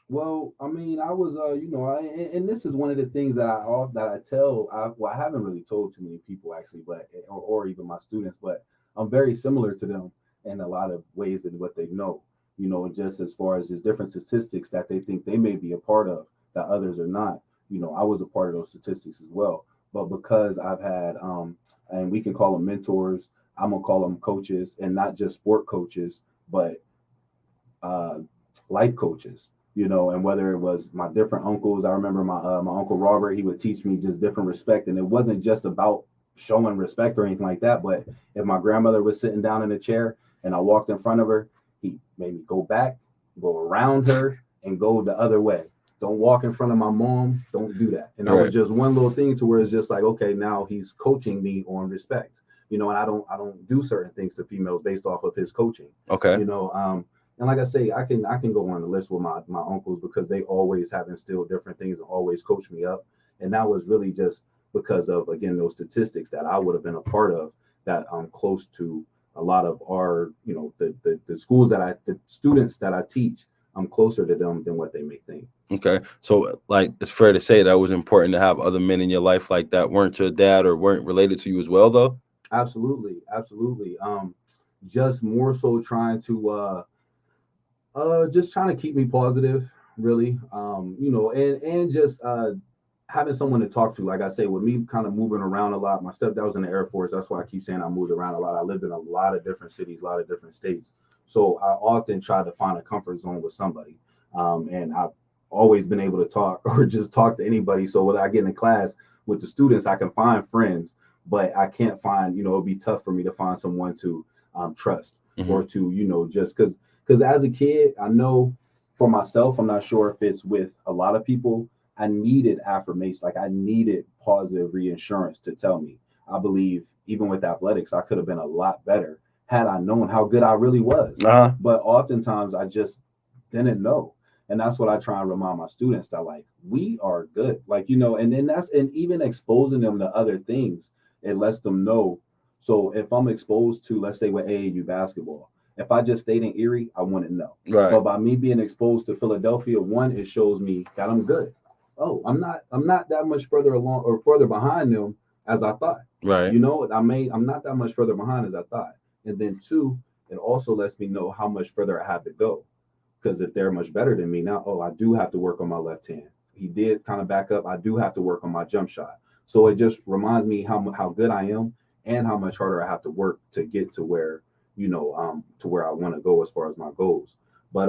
Well, I mean, I was, and this is one of the things that I tell. I haven't really told too many people actually, but or even my students, but I'm very similar to them in a lot of ways than what they know. Just as far as just different statistics that they think they may be a part of that others are not. I was a part of those statistics as well, but because I've had, and we can call them mentors. I'm gonna call them coaches, and not just sport coaches, but uh, life coaches, and whether it was my different uncles. I remember my uncle Robert. He would teach me just different respect, and it wasn't just about showing respect or anything like that. But if my grandmother was sitting down in a chair and I walked in front of her, he made me go back, go around her, and go the other way. Don't walk in front of my mom. Don't do that. And that was Right. just one little thing to where it's just like, okay, now he's coaching me on respect. And I don't do certain things to females based off of his coaching. Okay. You know, and like I say, I can go on the list with my uncles, because they always have instilled different things and always coached me up. And that was really just because of, again, those statistics that I would have been a part of, that I'm close to a lot of our, the schools the students that I teach. I'm closer to them than what they may think. Okay. So like it's fair to say that it was important to have other men in your life like that weren't your dad or weren't related to you as well though. Absolutely, absolutely. Just more so trying to just trying to keep me positive, really. And just having someone to talk to. Like I say, with me kind of moving around a lot, my stepdad was in the Air Force. That's why I keep saying I moved around a lot. I lived in a lot of different cities, a lot of different states. So I often try to find a comfort zone with somebody. And I've always been able to talk or just talk to anybody. So when I get in class with the students, I can find friends, but I can't find, it'd be tough for me to find someone to trust, Mm-hmm. or to, just because as a kid, I know for myself, I'm not sure if it's with a lot of people, I needed affirmation. Like, I needed positive reassurance to tell me. I believe even with athletics, I could have been a lot better had I known how good I really was. Uh-huh. But oftentimes I just didn't know. And that's what I try and remind my students, that like, we are good. Like, and then and even exposing them to other things, it lets them know. So if I'm exposed to, let's say with AAU basketball, if I just stayed in Erie, I wouldn't know. Right. But by me being exposed to Philadelphia, one, it shows me that I'm good. Oh, I'm not that much further along or further behind them as I thought. Right. I'm not that much further behind as I thought. And then two, it also lets me know how much further I have to go. Because if they're much better than me now, I do have to work on my left hand. He did kind of back up. I do have to work on my jump shot. So it just reminds me how good I am, and how much harder I have to work to get to where, to where I want to go as far as my goals. But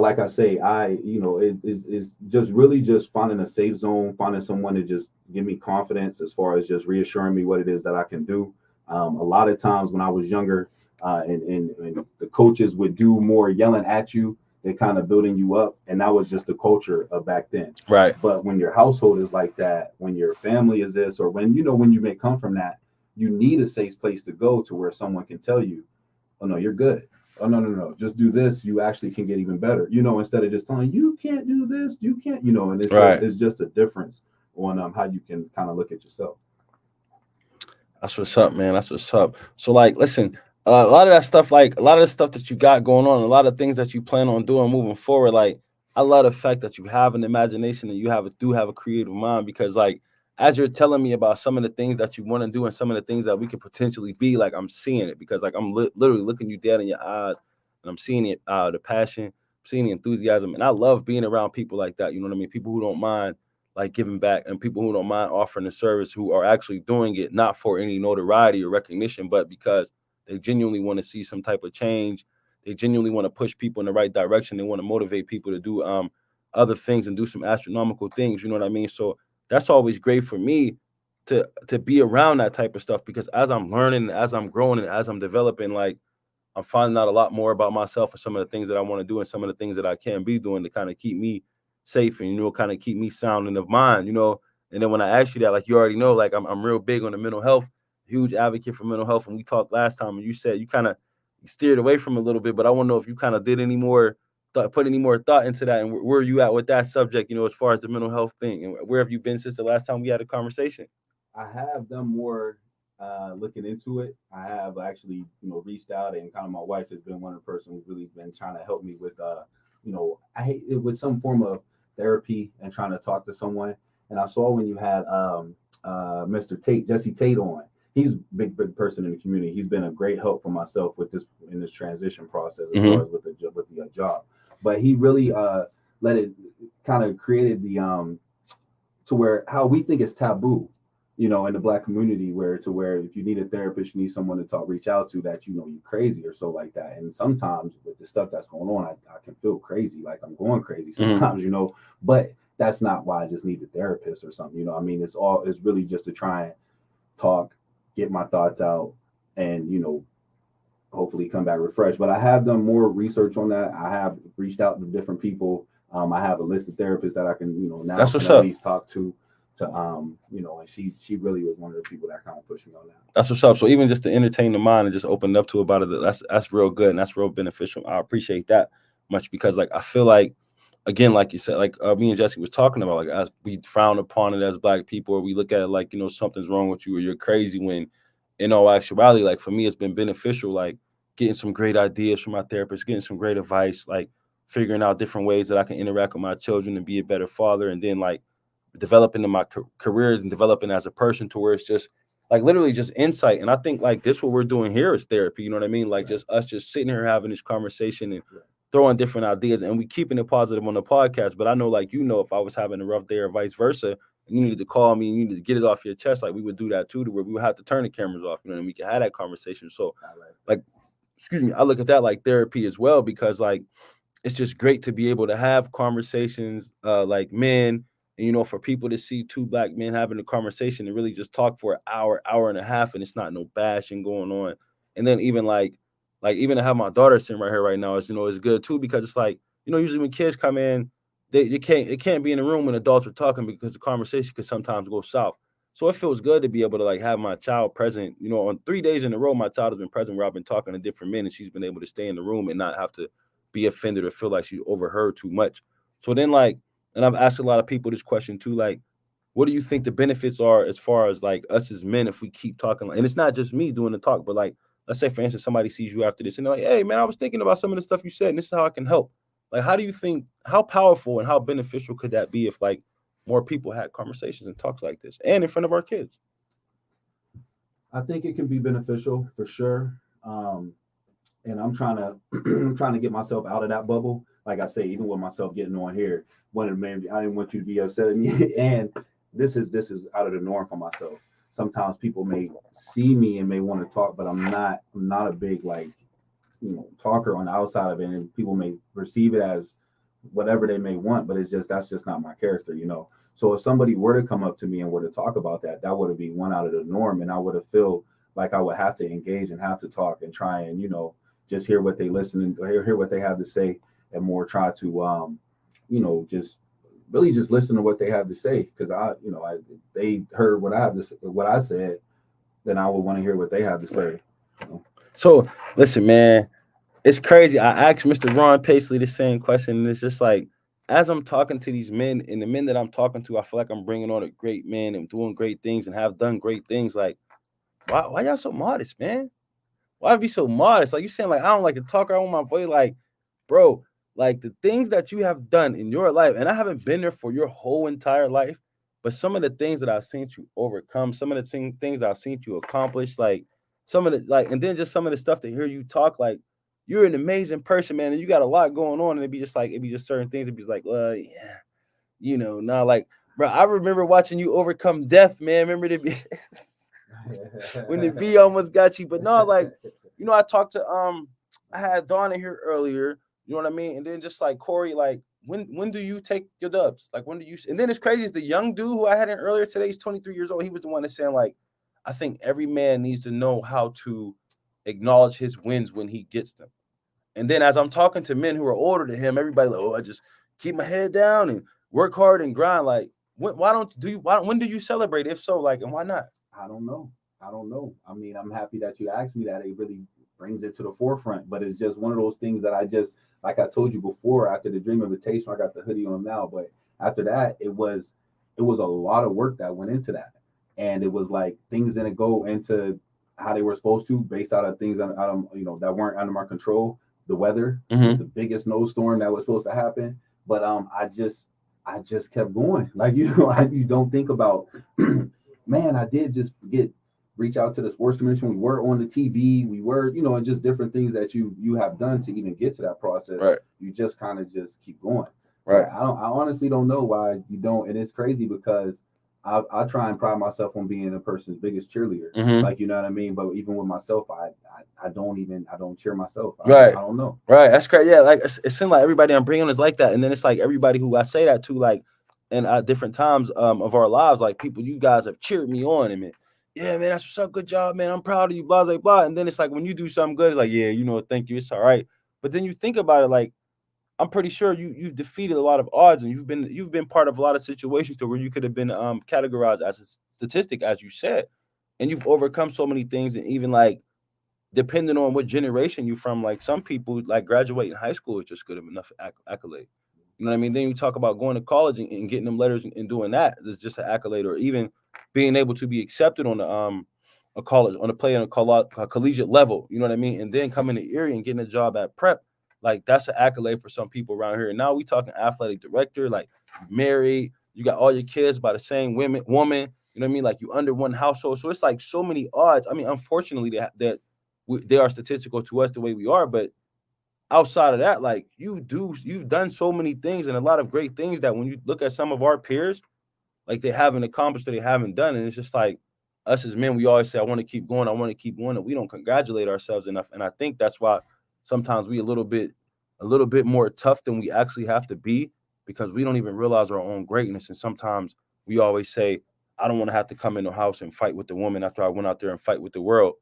like I say, it's just really just finding a safe zone, finding someone to just give me confidence as far as just reassuring me what it is that I can do. A lot of times when I was younger, and the coaches would do more yelling at you, they kind of building you up, and that was just the culture of back then. Right. But when your household is like that, when your family is this, or when when you may come from that, you need a safe place to go to where someone can tell you, oh no, you're good. Oh no, just do this. You actually can get even better. Instead of just telling you can't do this, you can't. And Right. it's just a difference on how you can kind of look at yourself. That's what's up, man. That's what's up. So like, listen, a lot of that stuff, like a lot of the stuff that you got going on, a lot of things that you plan on doing moving forward, like I love the fact that you have an imagination and you do have a creative mind, because like as you're telling me about some of the things that you want to do and some of the things that we could potentially be, like I'm seeing it, because like I'm literally looking you dead in your eyes and I'm seeing it, the passion, I'm seeing the enthusiasm, and I love being around people like that. You know what I mean? People who don't mind like giving back, and people who don't mind offering a service, who are actually doing it not for any notoriety or recognition, but because they genuinely want to see some type of change. They genuinely want to push people in the right direction. They want to motivate people to do other things and do some astronomical things. You know what I mean? So that's always great for me to be around that type of stuff, because as I'm learning, as I'm growing, and as I'm developing, like I'm finding out a lot more about myself and some of the things that I want to do and some of the things that I can be doing to kind of keep me safe and, kind of keep me sound of mind. And then when I ask you that, like you already know, like I'm real big on the mental health, huge advocate for mental health. And we talked last time and you said you kind of steered away from it a little bit, but I want to know if you kind of did any more put any more thought into that, and where are you at with that subject, as far as the mental health thing, and where have you been since the last time we had a conversation? I have done more looking into it. I have actually, reached out, and kind of my wife has been one of the person who's really been trying to help me with, I hate it with some form of therapy and trying to talk to someone. And I saw when you had Mr. Tate, Jesse Tate on. He's a big person in the community. He's been a great help for myself with this in this transition process as far Mm-hmm. as with the job. But he really let it kind of created the to where how we think it's taboo, in the black community, where if you need a therapist, you need someone to talk, reach out to, that you crazy or so like that. And sometimes with the stuff that's going on, I can feel crazy, like I'm going crazy Mm-hmm. sometimes, but that's not why I just need a therapist or something. I mean, it's really just to try and talk, get my thoughts out, and hopefully come back refreshed. But I have done more research on that. I have reached out to different people. I have a list of therapists that I can, now That's can what's at up. least talk and she really was one of the people that kind of pushed me on that. That's what's up. So even just to entertain the mind and just open up to about it, that's real good and that's real beneficial. I appreciate that much, because like I feel like, again, like you said, like me and Jesse was talking about, like as we frown upon it as black people, or we look at it like something's wrong with you or you're crazy, when in all actuality, like for me, it's been beneficial. Like getting some great ideas from my therapist, getting some great advice, like figuring out different ways that I can interact with my children and be a better father, and then like developing in my career and developing as a person, to where it's just like literally just insight. And I think like this, what we're doing here is therapy. You know what I mean? Like Right. just us just sitting here having this conversation and Right. throwing different ideas, and we keeping it positive on the podcast. But I know, like, if I was having a rough day or vice versa, and you needed to call me and you needed to get it off your chest, like we would do that too, to where we would have to turn the cameras off, and we can have that conversation. So All right. like, excuse me, I look at that like therapy as well, because like it's just great to be able to have conversations, like men, and for people to see two black men having a conversation and really just talk for an hour, hour and a half, and it's not no bashing going on. And then even like even to have my daughter sitting right here right now is good too, because it's like, usually when kids come in, they can't it can't be in the room when adults are talking, because the conversation could sometimes go south. So it feels good to be able to like have my child present. On 3 days in a row, my child has been present where I've been talking to different men, and she's been able to stay in the room and not have to be offended or feel like she overheard too much. So then, like, and I've asked a lot of people this question too, like, what do you think the benefits are as far as like us as men if we keep talking? And it's not just me doing the talk, but like, let's say for instance, somebody sees you after this and they're like, "Hey, man, I was thinking about some of the stuff you said, and this is how I can help." Like, how do you think, how powerful and how beneficial could that be if like more people had conversations and talks like this, and in front of our kids? I think it can be beneficial for sure. And I'm trying to I'm trying to get myself out of that bubble. Like I say, even with myself getting on here, one of the main I didn't want you to be upset at me. And this is out of the norm for myself. Sometimes people may see me and may want to talk, but I'm not a big like talker on the outside of it, and people may perceive it as whatever they may want, but that's just not my character. So if somebody were to come up to me and were to talk about that, that would be one out of the norm, and I would have feel like I would have to engage and have to talk and try and just hear what they listen and hear what they have to say, and more try to just really just listen to what they have to say, because they heard what I have to what I said, then I would want to hear what they have to Right. say. You know? So listen, man, it's crazy. I asked Mr. Ron Paisley the same question, and it's just like, as I'm talking to these men, and the men that I'm talking to, I feel like I'm bringing on a great men and doing great things and have done great things. Like, why y'all so modest, man? Why be so modest? Like you saying, like I don't like to talk. I want my voice. Like, bro, like the things that you have done in your life, and I haven't been there for your whole entire life, but some of the things that I've seen you overcome, some of the things I've seen you accomplish, like some of the like, and then just some of the stuff to hear you talk, like you're an amazing person, man, and you got a lot going on, and it'd be just certain things, it'd be like, well, yeah, now like, bro, I remember watching you overcome death, man. Remember to be when the bee almost got you, but no, like, I talked to I had Dawn in here earlier, you know what I mean, and then just like Corey, like when do you take your dubs? Like when do you? And then it's crazy is the young dude who I had in earlier today. He's 23 years old. He was the one that's saying like, I think every man needs to know how to acknowledge his wins when he gets them. And then as I'm talking to men who are older than him, everybody like, oh, I just keep my head down and work hard and grind. Like, when do you celebrate? If so, like, and why not? I don't know. I don't know. I mean, I'm happy that you asked me that. It really brings it to the forefront. But it's just one of those things that I just, like I told you before, after the Dream Invitation, I got the hoodie on now. But after that, it was a lot of work that went into that, and it was like things didn't go into how they were supposed to, based out of things that weren't under my control. The weather, Mm-hmm. the biggest snowstorm that was supposed to happen, but I just kept going. Like you don't think about, man, I did just reach out to the sports commission. We were on the TV. We were, and just different things that you have done to even get to that process. Right. You just kind of just keep going. So Right. I honestly don't know why you don't. And it's crazy because I try and pride myself on being a person's biggest cheerleader. Mm-hmm. Like, you know what I mean? But even with myself, I don't cheer myself. Right. I don't know. Right. That's crazy. Yeah. Like it seems like everybody I'm bringing on is like that, and then it's like everybody who I say that to, like, and at different times of our lives, like people, you guys have cheered me on, and man, yeah, man, that's what's up, good job, man, I'm proud of you, blah blah blah. And then it's like when you do something good, it's like, yeah, thank you, it's all right. But then you think about it, like I'm pretty sure you've defeated a lot of odds, and you've been part of a lot of situations to where you could have been categorized as a statistic, as you said, and you've overcome so many things, and even like depending on what generation you from, like some people like graduating high school is just good enough accolade. You know what I mean? Then you talk about going to college and getting them letters and doing that. It's just an accolade, or even being able to be accepted on the a college on a play on a collegiate level. You know what I mean? And then coming to Erie and getting a job at prep, like that's an accolade for some people around here. And now we talking athletic director, like you married, you got all your kids by the same woman. You know what I mean? Like you under one household. So it's like so many odds. I mean, unfortunately, they are statistical to us the way we are, but outside of that, like you've done so many things and a lot of great things that when you look at some of our peers, like they haven't accomplished or they haven't done, and it's just like us as men, we always say, I want to keep going, I want to keep going, and we don't congratulate ourselves enough. And I think that's why sometimes we a little bit more tough than we actually have to be, because we don't even realize our own greatness. And sometimes we always say, I don't want to have to come in the house and fight with the woman after I went out there and fight with the world.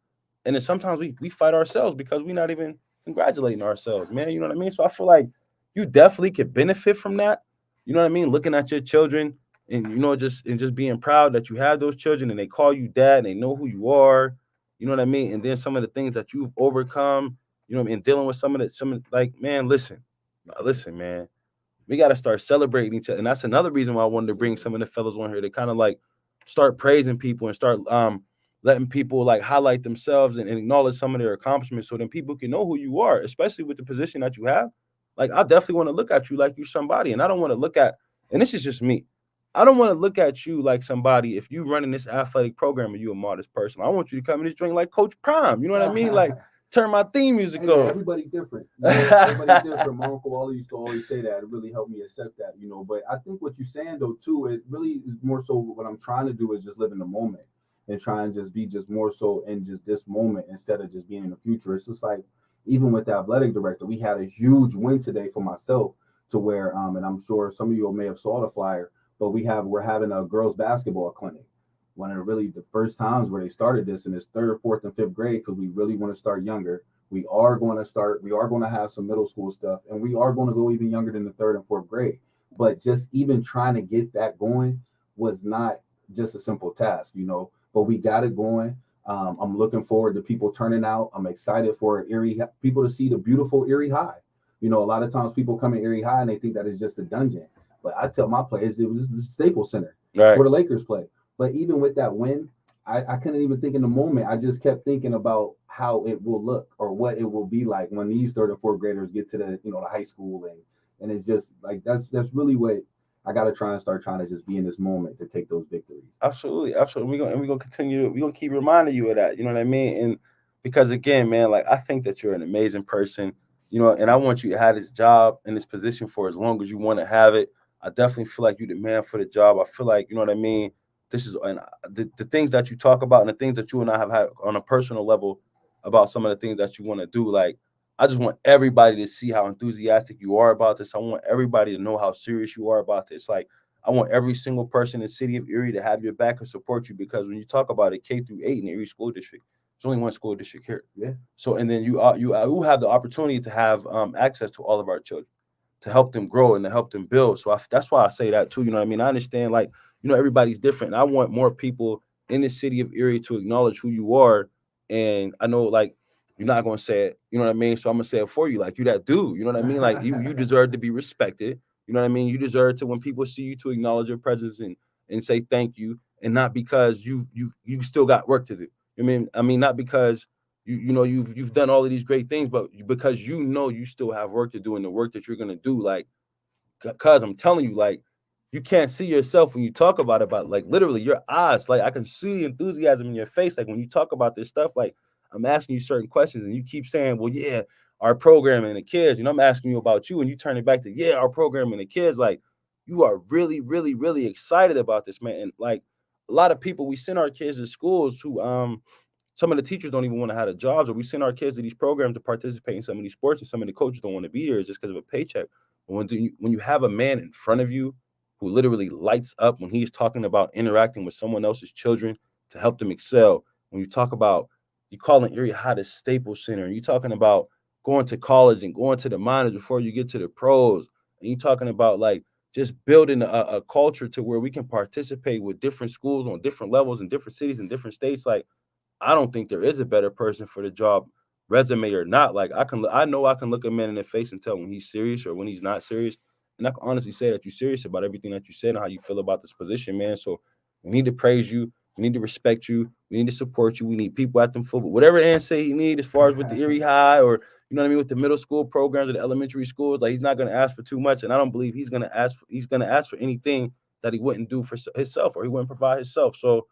And then sometimes we fight ourselves because we're not even congratulating ourselves, man. You know what I mean? So I feel like you definitely could benefit from that. You know what I mean? Looking at your children and just being proud that you have those children and they call you dad and they know who you are. You know what I mean? And then some of the things that you've overcome, you know what I mean, dealing with like, man, listen, man. We got to start celebrating each other. And that's another reason why I wanted to bring some of the fellas on here to kind of like start praising people and start letting people like highlight themselves and acknowledge some of their accomplishments, so then people can know who you are, especially with the position that you have. Like I definitely want to look at you like you're somebody. And I don't want to look at, and this is just me, I don't want to look at you like somebody if you running this athletic program and you a modest person. I want you to come in this drink like Coach Prime. You know what I mean? Like turn my theme music Hey, man, on. everybody different. Everybody different. My uncle always used to always say that. It really helped me accept that. But I think what you're saying though too, it really is more so what I'm trying to do is just live in the moment and try and just be just more so in just this moment instead of just being in the future. It's just like even with the athletic director, we had a huge win today for myself to where and I'm sure some of you may have saw the flyer, but we're having a girls basketball clinic. One of the first times where they started this in this third, fourth, and fifth grade, because we really want to start younger. We are going to have some middle school stuff, and we are going to go even younger than the third and fourth grade. But just even trying to get that going was not just a simple task. But we got it going. I'm looking forward to people turning out. I'm excited for people to see the beautiful Erie High. A lot of times people come in Erie High and they think that it's just a dungeon. But I tell my players it was the Staples Center. Right. Where the Lakers play. But even with that win, I couldn't even think in the moment. I just kept thinking about how it will look or what it will be like when these third and fourth graders get to the the high school, and it's just like that's really what I got to try and start trying to just be in this moment to take those victories. Absolutely, absolutely. We're gonna continue. We're gonna keep reminding you of that. You know what I mean? And because again, man, like I think that you're an amazing person. And I want you to have this job and this position for as long as you want to have it. I definitely feel like you're the man for the job. I feel like you know what I mean. This is and the things that you talk about and the things that you and I have had on a personal level about some of the things that you want to do. Like I just want everybody to see how enthusiastic you are about this. I want everybody to know how serious you are about this. Like I want every single person in the city of Erie to have your back and support you because when you talk about it, K through 8 in the Erie School District, there's only one school district here. Yeah. So and then you have the opportunity to have access to all of our children, to help them grow and to help them build. So that's why I say that too. You know what I mean? I understand like everybody's different. And I want more people in the city of Erie to acknowledge who you are. And I know like you're not gonna say it. You know what I mean? So I'm gonna say it for you. Like you that dude. You know what I mean? Like you deserve to be respected. You know what I mean? You deserve to when people see you to acknowledge your presence and say thank you, and not because you still got work to do. I mean not because you've done all of these great things, but because you still have work to do, and the work that you're gonna do, like cause I'm telling you, like you can't see yourself when you talk about it, but like literally your eyes, like I can see the enthusiasm in your face. Like when you talk about this stuff, like I'm asking you certain questions and you keep saying, well, yeah, our program and the kids, I'm asking you about you and you turn it back to, yeah, our program and the kids. Like you are really, really, really excited about this, man. And like a lot of people, we send our kids to schools who some of the teachers don't even want to have the jobs, or we send our kids to these programs to participate in some of these sports, and some of the coaches don't want to be there just because of a paycheck. But when you have a man in front of you who literally lights up when he's talking about interacting with someone else's children to help them excel, when you talk about you calling Erie High the Staples Center, and you talking about going to college and going to the minors before you get to the pros, and you talking about like just building a culture to where we can participate with different schools on different levels in different cities and different states, like I don't think there is a better person for the job, resume or not. Like I know I can look a man in the face and tell when he's serious or when he's not serious. And I can honestly say that you're serious about everything that you said and how you feel about this position, man. So we need to praise you. We need to respect you. We need to support you. We need people at them football. Whatever Ann say he need as far as with the Erie High or you know what I mean, with the middle school programs or the elementary schools, like he's not gonna ask for too much. And I don't believe he's gonna ask for anything that he wouldn't do for himself or he wouldn't provide himself. So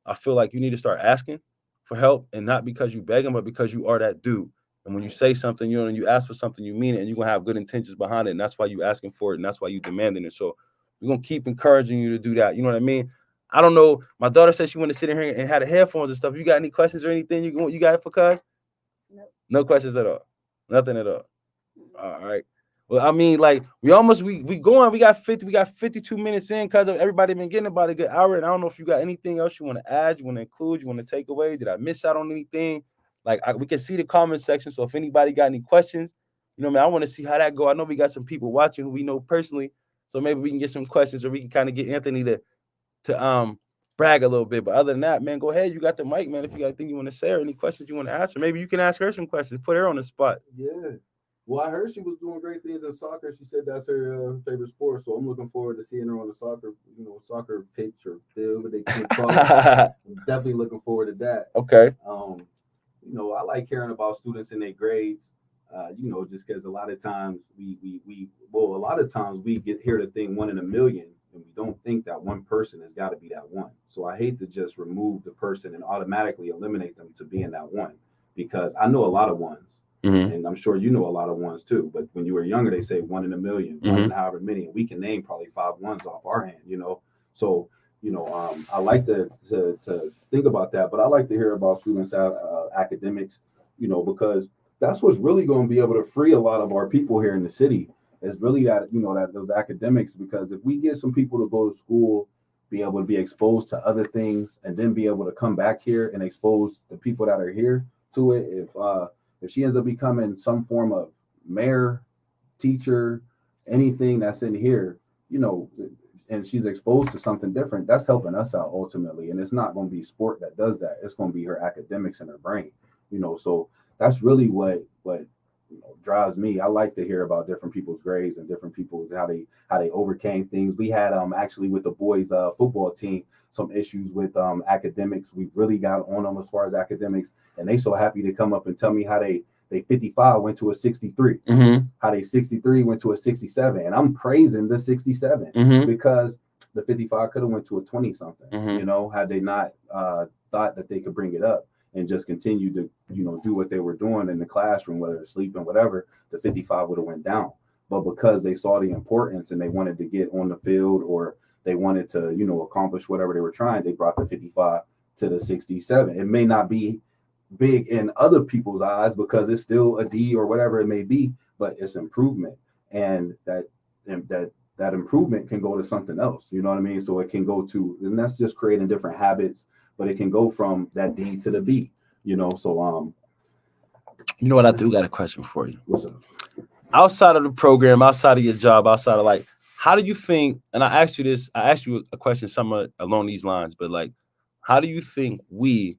I feel like you need to start asking for help, and not because you beg him, but because you are that dude. And when you say something, and you ask for something, you mean it, and you're gonna have good intentions behind it, and that's why you asking for it, and that's why you demanding it. So we're gonna keep encouraging you to do that. You know what I mean? I don't know. My daughter said she wanted to sit in here and had the headphones and stuff. You got any questions or anything you got for cuz? Nope. No questions at all. Nothing at all. All right. Well, I mean, like we going. We got 52 minutes in because everybody been getting about a good hour. And I don't know if you got anything else you want to add, you want to include, you want to take away. Did I miss out on anything? Like we can see the comment section. So if anybody got any questions, man, I want to see how that go. I know we got some people watching who we know personally, so maybe we can get some questions, or we can kind of get Anthony to brag a little bit. But other than that, man, go ahead. You got the mic, man. If you got anything you want to say or any questions you want to ask, or maybe you can ask her some questions. Put her on the spot. Yeah. Well, I heard she was doing great things in soccer. She said that's her favorite sport. So I'm looking forward to seeing her on the soccer pitch or field, what they call it. I'm definitely looking forward to that. Okay. I like hearing about students and their grades. Just because a lot of times a lot of times we get here to think 1 in a million, and we don't think that one person has got to be that one. So I hate to just remove the person and automatically eliminate them to being that one, because I know a lot of ones. Mm-hmm. And I'm sure you know a lot of ones too. But when you were younger, they say 1 in a million, one in however many. And we can name probably 5 ones off our hand, So, I like to think about that. But I like to hear about students' academics, because that's what's really going to be able to free a lot of our people here in the city, is really that those academics. Because if we get some people to go to school, be able to be exposed to other things, and then be able to come back here and expose the people that are here to it, if she ends up becoming some form of mayor, teacher, anything that's in here, and she's exposed to something different, that's helping us out ultimately. And it's not going to be sport that does that. It's going to be her academics and her brain, So that's really what drives me. I like to hear about different people's grades and different people's how they overcame things. We had actually with the boys football team some issues with academics. We really got on them as far as academics, and they so happy to come up and tell me how they 55 went to a 63, how they 63 went to a 67, and I'm praising the 67 because the 55 could have went to a 20 something, had they not thought that they could bring it up and just continue to, do what they were doing in the classroom, whether it's sleeping, whatever, the 55 would have went down. But because they saw the importance and they wanted to get on the field, or they wanted to, accomplish whatever they were trying, they brought the 55 to the 67. It may not be big in other people's eyes because it's still a D or whatever it may be, but it's improvement. And that improvement can go to something else. You know what I mean? So it can go to, and that's just creating different habits, but it can go from that D to the B, so You know what? I do got a question for you. what's up? Outside of the program, outside of your job, outside of how do you think, and I asked you a question somewhat along these lines, but how do you think we,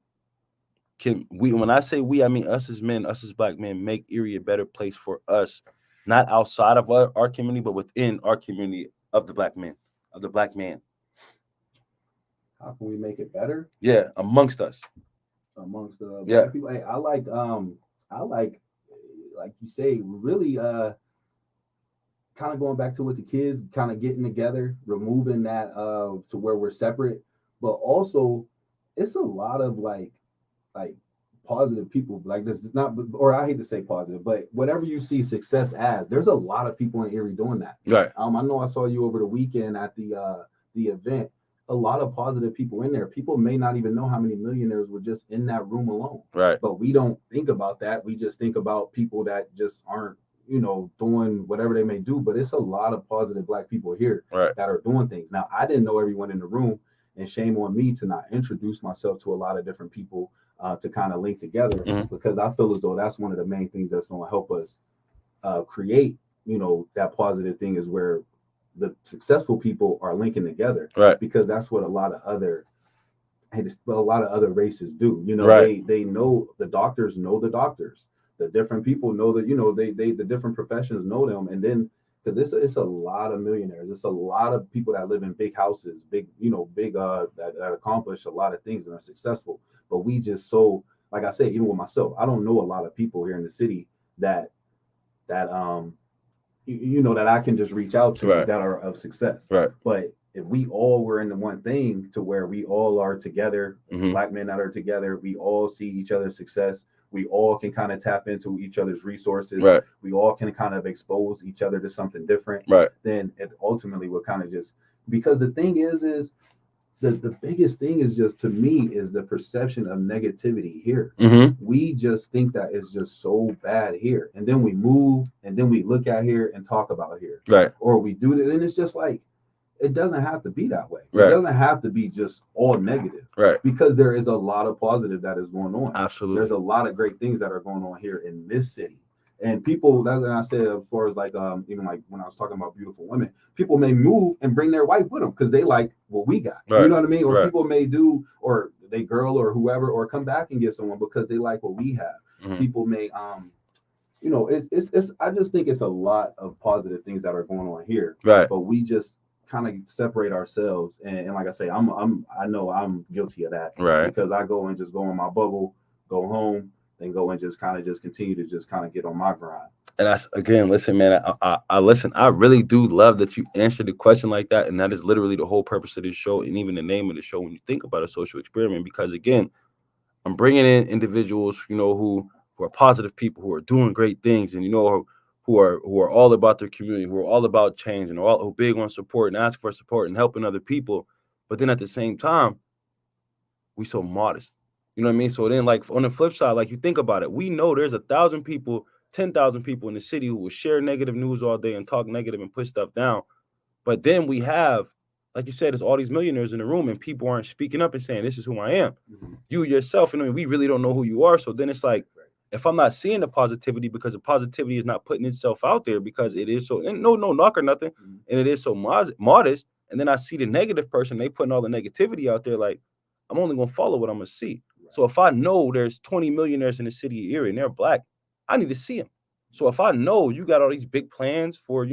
when I say we, I mean us as men, us as Black men, make Erie a better place for us, not outside of our community, but within our community of the Black men, of the Black man? How can we make it better? Yeah, amongst us. Amongst the Black people. Hey, I like you say, really kind of going back to with the kids, kind of getting together, removing that to where we're separate, but also it's a lot of like positive people like this. Not, or I hate to say positive, but whatever you see success as, there's a lot of people in Erie doing that. Right. I know I saw you over the weekend at the event. A lot of positive people in there. People may not even know how many millionaires were just in that room alone. Right. But we don't think about that. We just think about people that just aren't, doing whatever they may do. But it's a lot of positive Black people here that are doing things. Now, I didn't know everyone in the room, and shame on me to not introduce myself to a lot of different people to kind of link together, because I feel as though that's one of the main things that's going to help us create, that positive thing, is where the successful people are linking together, right? Because that's what a lot of other races do. They know the doctors know the doctors, the different people know that, they the different professions know them, and then because it's a lot of millionaires, it's a lot of people that live in big houses, big that accomplish a lot of things and are successful. But we just, so like I said, even with myself, I don't know a lot of people here in the city that that I can just reach out to that are of success. Right. But if we all were in the one thing to where we all are together, Black men that are together, we all see each other's success. We all can kind of tap into each other's resources. Right. We all can kind of expose each other to something different. Right. Then it ultimately will kind of just, because the thing is the biggest thing is just, to me, is the perception of negativity here. We just think that it's just so bad here, and then we move, and then we look at here and talk about here, right? Or we do it, and it's just like, it doesn't have to be that way. Right. It doesn't have to be just all negative, right? Because there is a lot of positive that is going on. Absolutely, there's a lot of great things that are going on here in this city. And people, that's what I said, as far as even like when I was talking about beautiful women, people may move and bring their wife with them because they like what we got. Right. You know what I mean? Or people may do, or they girl or whoever, or come back and get someone because they like what we have. People may, it's. I just think it's a lot of positive things that are going on here. Right. But we just kind of separate ourselves, and like I say, I know I'm guilty of that. Right. Because I go and just go in my bubble, go home, and go and just continue to just kind of get on my grind. And that's, again, listen, man, I listen. I really do love that you answered the question like that, and that is literally the whole purpose of this show, and even the name of the show when you think about a social experiment. Because again, I'm bringing in individuals, who are positive people, who are doing great things, and who are all about their community, who are all about change, and who are big on support and ask for support and helping other people. But then at the same time, we so modest. You know what I mean? So then, like, on the flip side, like, you think about it, we know there's 1,000 people, 10,000 people in the city who will share negative news all day and talk negative and push stuff down. But then we have, like you said, there's all these millionaires in the room and people aren't speaking up and saying, this is who I am. You yourself, we really don't know who you are. So then it's like, if I'm not seeing the positivity, because the positivity is not putting itself out there, because it is so, and no knock or nothing, and it is so modest, and then I see the negative person, they putting all the negativity out there, like, I'm only going to follow what I'm going to see. So if I know there's 20 millionaires in the city of Erie and they're Black, I need to see them. So if I know you got all these big plans for, for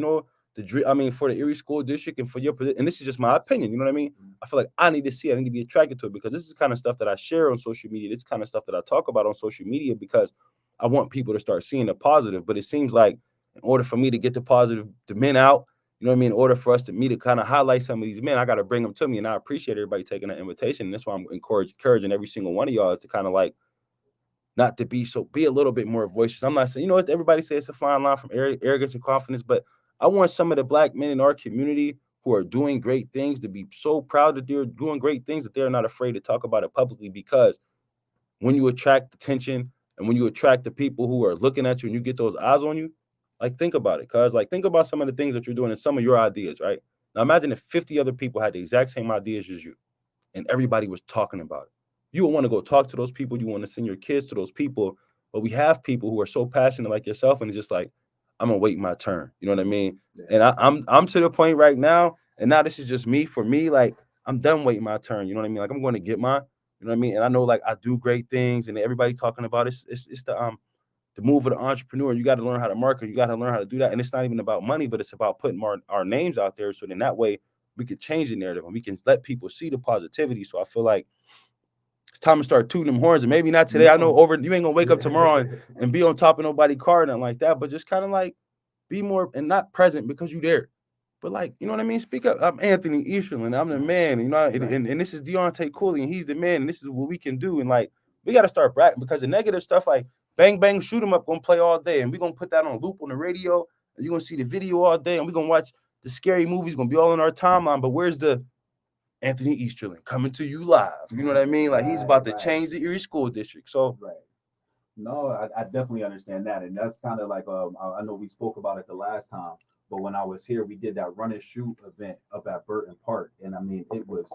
the Erie School District and for your position, and this is just my opinion, you know what I mean? I feel like I need to see it. I need to be attracted to it because this is the kind of stuff that I share on social media. This kind of stuff that I talk about on social media because I want people to start seeing the positive. But it seems like in order for me to get the positive, the men out, you know what I mean? In order for me to kind of highlight some of these men, I got to bring them to me. And I appreciate everybody taking that invitation. And that's why I'm encouraging every single one of y'all is to kind of like not to be a little bit more voiceless. I'm not saying, everybody says it's a fine line from arrogance and confidence, but I want some of the black men in our community who are doing great things to be so proud that they're doing great things that they're not afraid to talk about it publicly because when you attract attention and when you attract the people who are looking at you and you get those eyes on you, like think about it. Cause like think about some of the things that you're doing and some of your ideas, right? Now imagine if 50 other people had the exact same ideas as you and everybody was talking about it. You would want to go talk to those people. You want to send your kids to those people. But we have people who are so passionate like yourself, and it's just like, I'm gonna wait my turn. You know what I mean? Yeah. And I'm to the point right now, and now this is just me. For me, like I'm done waiting my turn. You know what I mean? Like I'm going to get mine. You know what I mean? And I know like I do great things, and everybody talking about it. It's the move of the entrepreneur. You got to learn how to market. You got to learn how to do that. And it's not even about money, but it's about putting our names out there. So then that way we could change the narrative and we can let people see the positivity. So I feel like it's time to start tooting them horns. And maybe not today. I know you ain't gonna wake up tomorrow and be on top of nobody's car and nothing like that, but just kind of like be more and not present because you there. But like, you know what I mean? Speak up. I'm Anthony Easterling. I'm the man. And this is Deontay Cooley, and he's the man, and this is what we can do. And like, we got to start bragging because the negative stuff like bang bang shoot 'em up gonna play all day, and we're gonna put that on loop on the radio, and you're gonna see the video all day, and we're gonna watch the scary movies gonna be all in our timeline. But where's the Anthony Easterling coming to you live? You know what I mean? Like he's about to change the Erie School District. So no, I definitely understand that, and that's kind of like I know we spoke about it the last time, but when I was here, we did that run and shoot event up at Burton Park, and I mean it was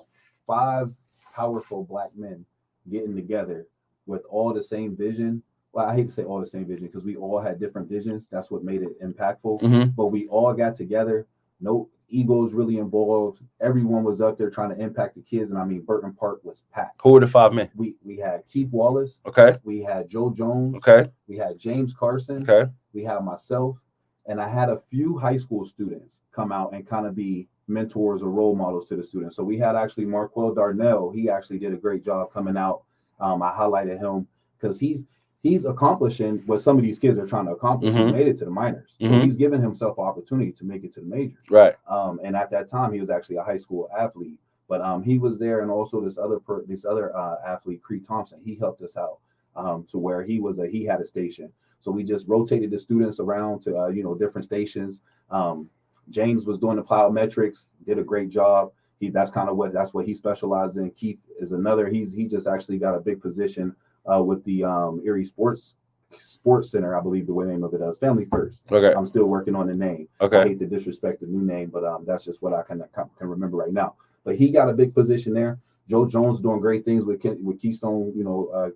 5 powerful black men getting together with all the same vision. Well, I hate to say all the same vision because we all had different visions. That's what made it impactful. But we all got together. No egos really involved. Everyone was up there trying to impact the kids, and I mean Burton Park was packed. Who were the 5 men? We had Keith Wallace. Okay. We had Joe Jones. Okay. We had James Carson. Okay. We had myself, and I had a few high school students come out and kind of be mentors or role models to the students. So we had actually Marquel Darnell. He actually did a great job coming out. I highlighted him because he's accomplishing what some of these kids are trying to accomplish. He made it to the minors. So he's given himself an opportunity to make it to the majors. Right. And at that time, he was actually a high school athlete. But he was there, and also this other athlete, Cree Thompson, he helped us out to where he had a station. So we just rotated the students around to different stations. James was doing the plyometrics, did a great job. That's what he specialized in. Keith is another. He just actually got a big position with the Erie Sports Center, I believe the name of it is Family First. Okay. I'm still working on the name. Okay. I hate to disrespect the new name, but that's just what I can remember right now. But he got a big position there. Joe Jones doing great things with Keystone,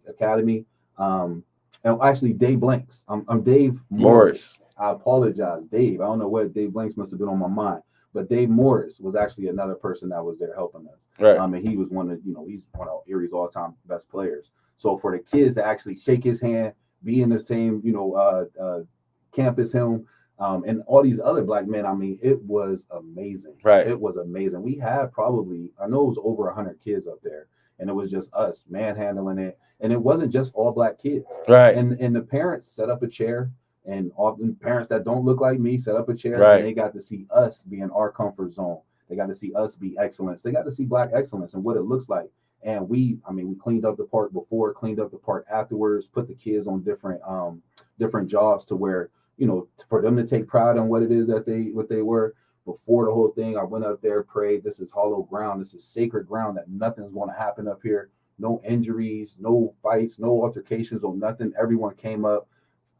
Academy. And actually Dave Blanks. I'm Dave Morris. I apologize, Dave. I don't know what Dave Blanks must have been on my mind. But Dave Morris was actually another person that was there helping us. Right. And he was he's one of Erie's all-time best players. So for the kids to actually shake his hand, be in the same, camp as him, and all these other black men, I mean, it was amazing. Right. It was amazing. We had probably, I know it was over 100 kids up there, and it was just us manhandling it. And it wasn't just all black kids. Right. And the parents set up a chair. And often parents that don't look like me set up a chair, right. And they got to see us be in our comfort zone. They got to see us be excellence. They got to see black excellence and what it looks like. And we cleaned up the park before, cleaned up the park afterwards, put the kids on different jobs to where, for them to take pride in what it is that they were. Before the whole thing, I went up there, prayed. This is hollow ground. This is sacred ground that nothing's going to happen up here. No injuries, no fights, no altercations or nothing. Everyone came up,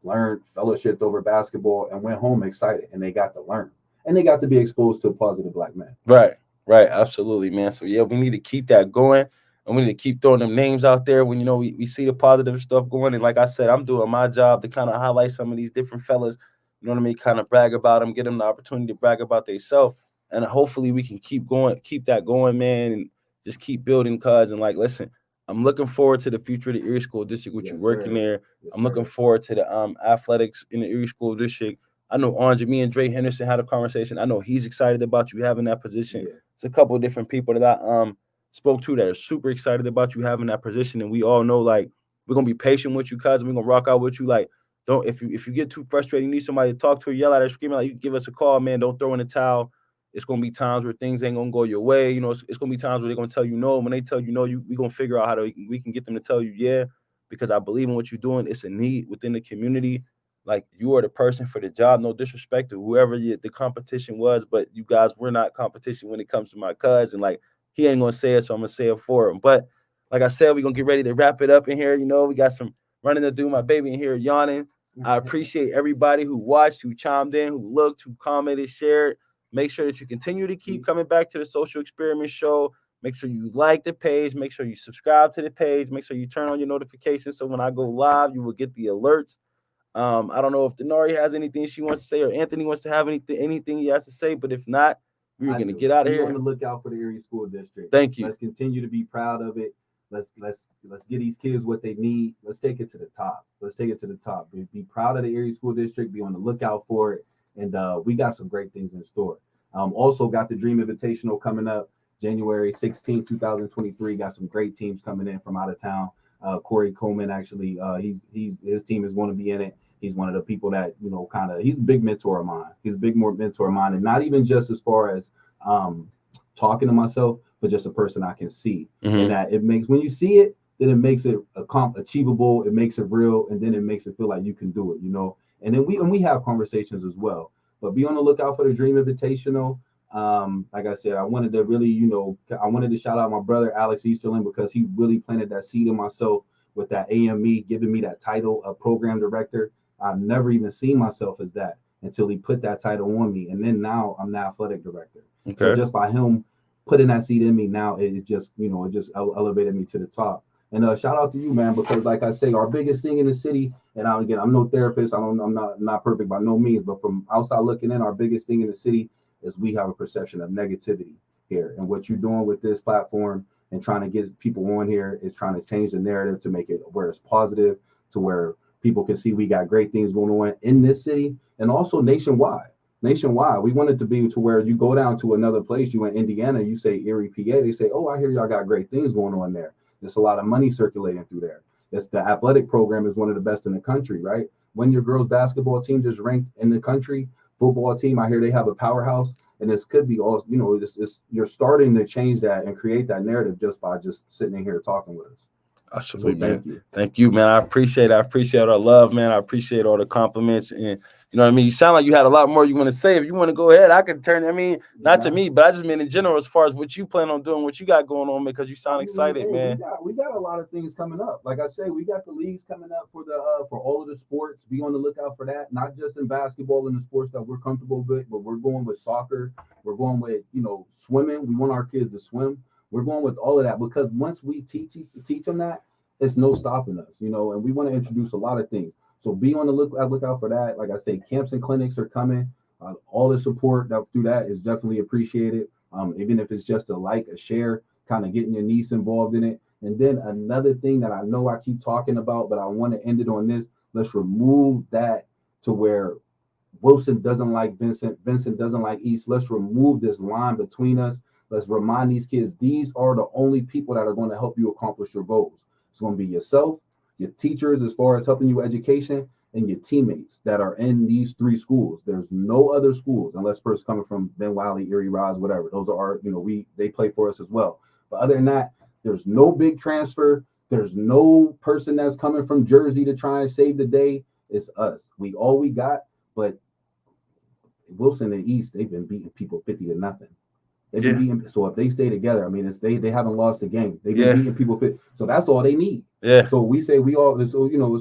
learned, fellowshipped over basketball, and went home excited. And they got to learn. And they got to be exposed to positive black men. Right. Absolutely, man. So, yeah, we need to keep that going. And we need to keep throwing them names out there when, we see the positive stuff going. And like I said, I'm doing my job to kind of highlight some of these different fellas, you know what I mean? Kind of brag about them, get them the opportunity to brag about themselves. And hopefully we can keep that going, man, and just keep building, cuz. And like, listen, I'm looking forward to the future of the Erie School District with you Yes, working sir. there. Yes, I'm looking sir. forward to the athletics in the Erie School District. I know Andre, me and Dre Henderson had a conversation. I know he's excited about you having that position. Yeah. It's a couple of different people that I spoke to that are super excited about you having that position. And we all know like we're gonna be patient with you, cousin. We're gonna rock out with you. Like, don't if you get too frustrated, you need somebody to talk to or yell at or scream at, like, you give us a call, man. Don't throw in the towel. It's gonna be times where things ain't gonna go your way. You know, it's gonna be times where they're gonna tell you no. When they tell you no, we gonna figure out how to we can get them to tell you yeah, because I believe in what you're doing. It's a need within the community. Like you are the person for the job. No disrespect to whoever the competition was, but you guys were not competition when it comes to my cousin. Like he ain't gonna say it, so I'm gonna say it for him. But like I said, we're gonna get ready to wrap it up in here. You know, we got some running to do. My baby in here yawning. I appreciate everybody who watched, who chimed in, who looked, who commented, shared. Make sure that you continue to keep coming back to the Social Experiment Show. Make sure you like the page. Make sure you subscribe to the page. Make sure you turn on your notifications so when I go live, you will get the alerts. I don't know if Denari has anything she wants to say or Anthony wants to have anything he has to say, but if not, we're I gonna do. get out of Be on here. the lookout for the Erie School District. Thank you. Let's continue to be proud of it. Let's get these kids what they need. Let's take it to the top. Let's take it to the top. Be proud of the Erie School District. Be on the lookout for it, and we got some great things in store. Also got the Dream Invitational coming up January 16, 2023. Got some great teams coming in from out of town. Corey Coleman actually, he's his team is going to be in it. He's one of the people that kind of he's a big mentor of mine. He's a big more mentor of mine, and not even just as far as talking to myself, but just a person I can see. Mm-hmm. And that it makes when you see it, then it makes it achievable. It makes it real, and then it makes it feel like you can do it. And then we have conversations as well. But be on the lookout for the Dream Invitational. Like I said, I wanted to really, I wanted to shout out my brother Alex Easterling because he really planted that seed in myself with that AME, giving me that title of program director. I've never even seen myself as that until he put that title on me. And then now I'm the athletic director. Okay. So just by him putting that seed in me now, it just, it just elevated me to the top. And shout out to you, man, because like I say, our biggest thing in the city, and I'm no therapist, I'm not perfect by no means, but from outside looking in, our biggest thing in the city is we have a perception of negativity here. And what you're doing with this platform and trying to get people on here is trying to change the narrative to make it where it's positive, to where people can see we got great things going on in this city and also nationwide. Nationwide, we want it to be to where you go down to another place, you in Indiana, you say Erie, PA, they say, oh, I hear y'all got great things going on there. There's a lot of money circulating through there. It's the athletic program is one of the best in the country, right? When your girls basketball team just ranked in the country, football team, I hear they have a powerhouse, and this could be all, you're starting to change that and create that narrative just by just sitting in here talking with us. Absolutely, so man. Thank you, man. I appreciate it. I appreciate all the love, man. I appreciate all the compliments. And you know what I mean? You sound like you had a lot more you want to say. If you want to go ahead, I can turn. I mean, not to me, but I just mean in general, as far as what you plan on doing, what you got going on, because you sound excited, man. We got a lot of things coming up. Like I say, we got the leagues coming up for for all of the sports. Be on the lookout for that. Not just in basketball and the sports that we're comfortable with, but we're going with soccer. We're going with swimming. We want our kids to swim. We're going with all of that because once we teach them that, it's no stopping us, and we want to introduce a lot of things. So be on the lookout for that. Like I say, camps and clinics are coming. All the support through that is definitely appreciated. Even if it's just a like, a share, kind of getting your niece involved in it. And then another thing that I know I keep talking about, but I want to end it on this. Let's remove that to where Wilson doesn't like Vincent. Vincent doesn't like East. Let's remove this line between us. Let's remind these kids, these are the only people that are going to help you accomplish your goals. It's going to be yourself, your teachers, as far as helping you education, and your teammates that are in these three schools. There's no other schools, unless person coming from Ben Wiley, Erie Rise, whatever. Those are our, they play for us as well. But other than that, there's no big transfer. There's no person that's coming from Jersey to try and save the day. It's us. We got, but Wilson and East, they've been beating people 50-0. They've been beating, so if they stay together, I mean, they haven't lost a game. They've been beating people 50. So that's all they need. Yeah. So we say it's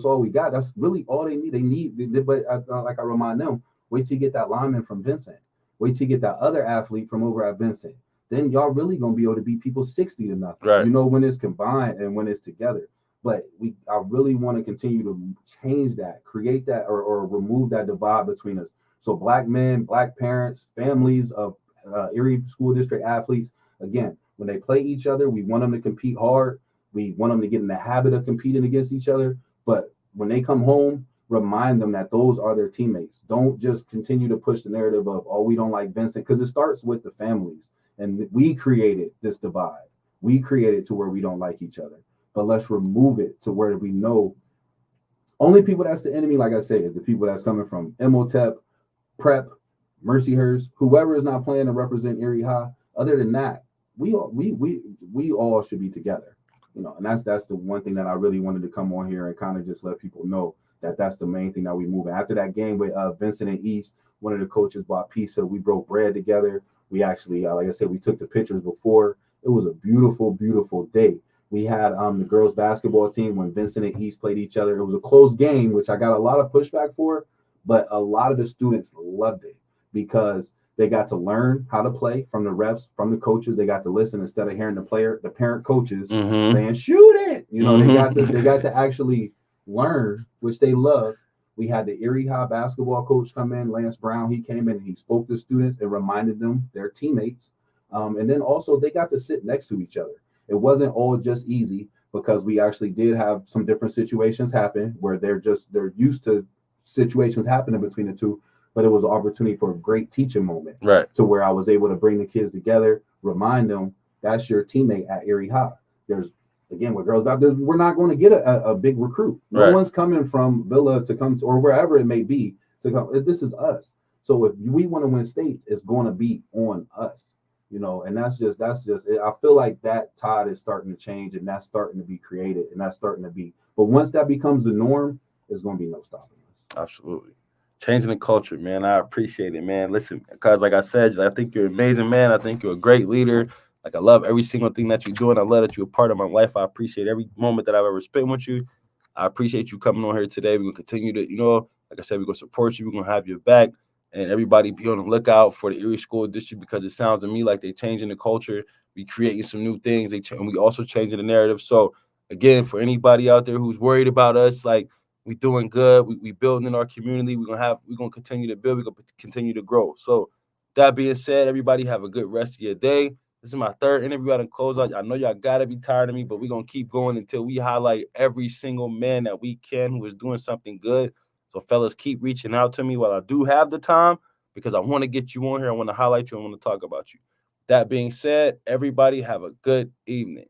all we got. That's really all they need. But like I remind them, wait till you get that lineman from Vincent. Wait till you get that other athlete from over at Vincent. Then y'all really gonna be able to beat people 60-0. Right. When it's combined and when it's together. But I really want to continue to change that, create that, or remove that divide between us. So Black men, Black parents, families of Erie School District athletes, again, when they play each other, we want them to compete hard, We want them to get in the habit of competing against each other. But when they come home, remind them that those are their teammates. Don't just continue to push the narrative of, oh, we don't like Vincent, because it starts with the families. And we created this divide. We created to where we don't like each other. But let's remove it to where we know only people that's the enemy, like I say, is the people that's coming from Imhotep, Prep, Mercyhurst, whoever is not playing to represent Erie High. Other than that, we all should be together, and that's the one thing that I really wanted to come on here and kind of just let people know that that's the main thing that we move. After that game with Vincent and East, one of the coaches bought pizza. We broke bread together. We actually, like I said, we took the pictures before. It was a beautiful, beautiful day. We had the girls basketball team when Vincent and East played each other. It was a close game, which I got a lot of pushback for, but a lot of the students loved it because they got to learn how to play from the refs, from the coaches. They got to listen instead of hearing the parent coaches saying, shoot it. They got to actually learn, which they loved. We had the Erie High basketball coach come in, Lance Brown. He came in and he spoke to students and reminded them their teammates. And then also they got to sit next to each other. It wasn't all just easy because we actually did have some different situations happen where they're used to situations happening between the two, but it was an opportunity for a great teaching moment, right? To where I was able to bring the kids together, remind them that's your teammate at Erie High. There's again with girls baptism, we're not going to get a big recruit. No one's coming from Villa to come to, or wherever it may be to come. This is us. So if we want to win states, it's going to be on us. And that's just it. I feel like that tide is starting to change and that's starting to be created and that's starting to be, but once that becomes the norm, there's going to be no stopping us. Absolutely. Changing the culture, man. I appreciate it, man. Listen, because like I said, I think you're an amazing man. I think you're a great leader. Like I love every single thing that you're doing. I love that you're a part of my life. I appreciate every moment that I've ever spent with you. I appreciate you coming on here today. We're going to continue to, like I said, we're going to support you. We're going to have your back. And everybody be on the lookout for the Erie School District because it sounds to me like they're changing the culture. We creating some new things. And we also changing the narrative. So, again, for anybody out there who's worried about us, like, we doing good. We building in our community. We're gonna continue to build. We're gonna continue to grow. So, that being said, everybody have a good rest of your day. This is my third interview out and close out. I know y'all gotta be tired of me, but we're gonna keep going until we highlight every single man that we can who is doing something good. So, fellas, keep reaching out to me while I do have the time because I want to get you on here. I want to highlight you. I want to talk about you. That being said, everybody have a good evening.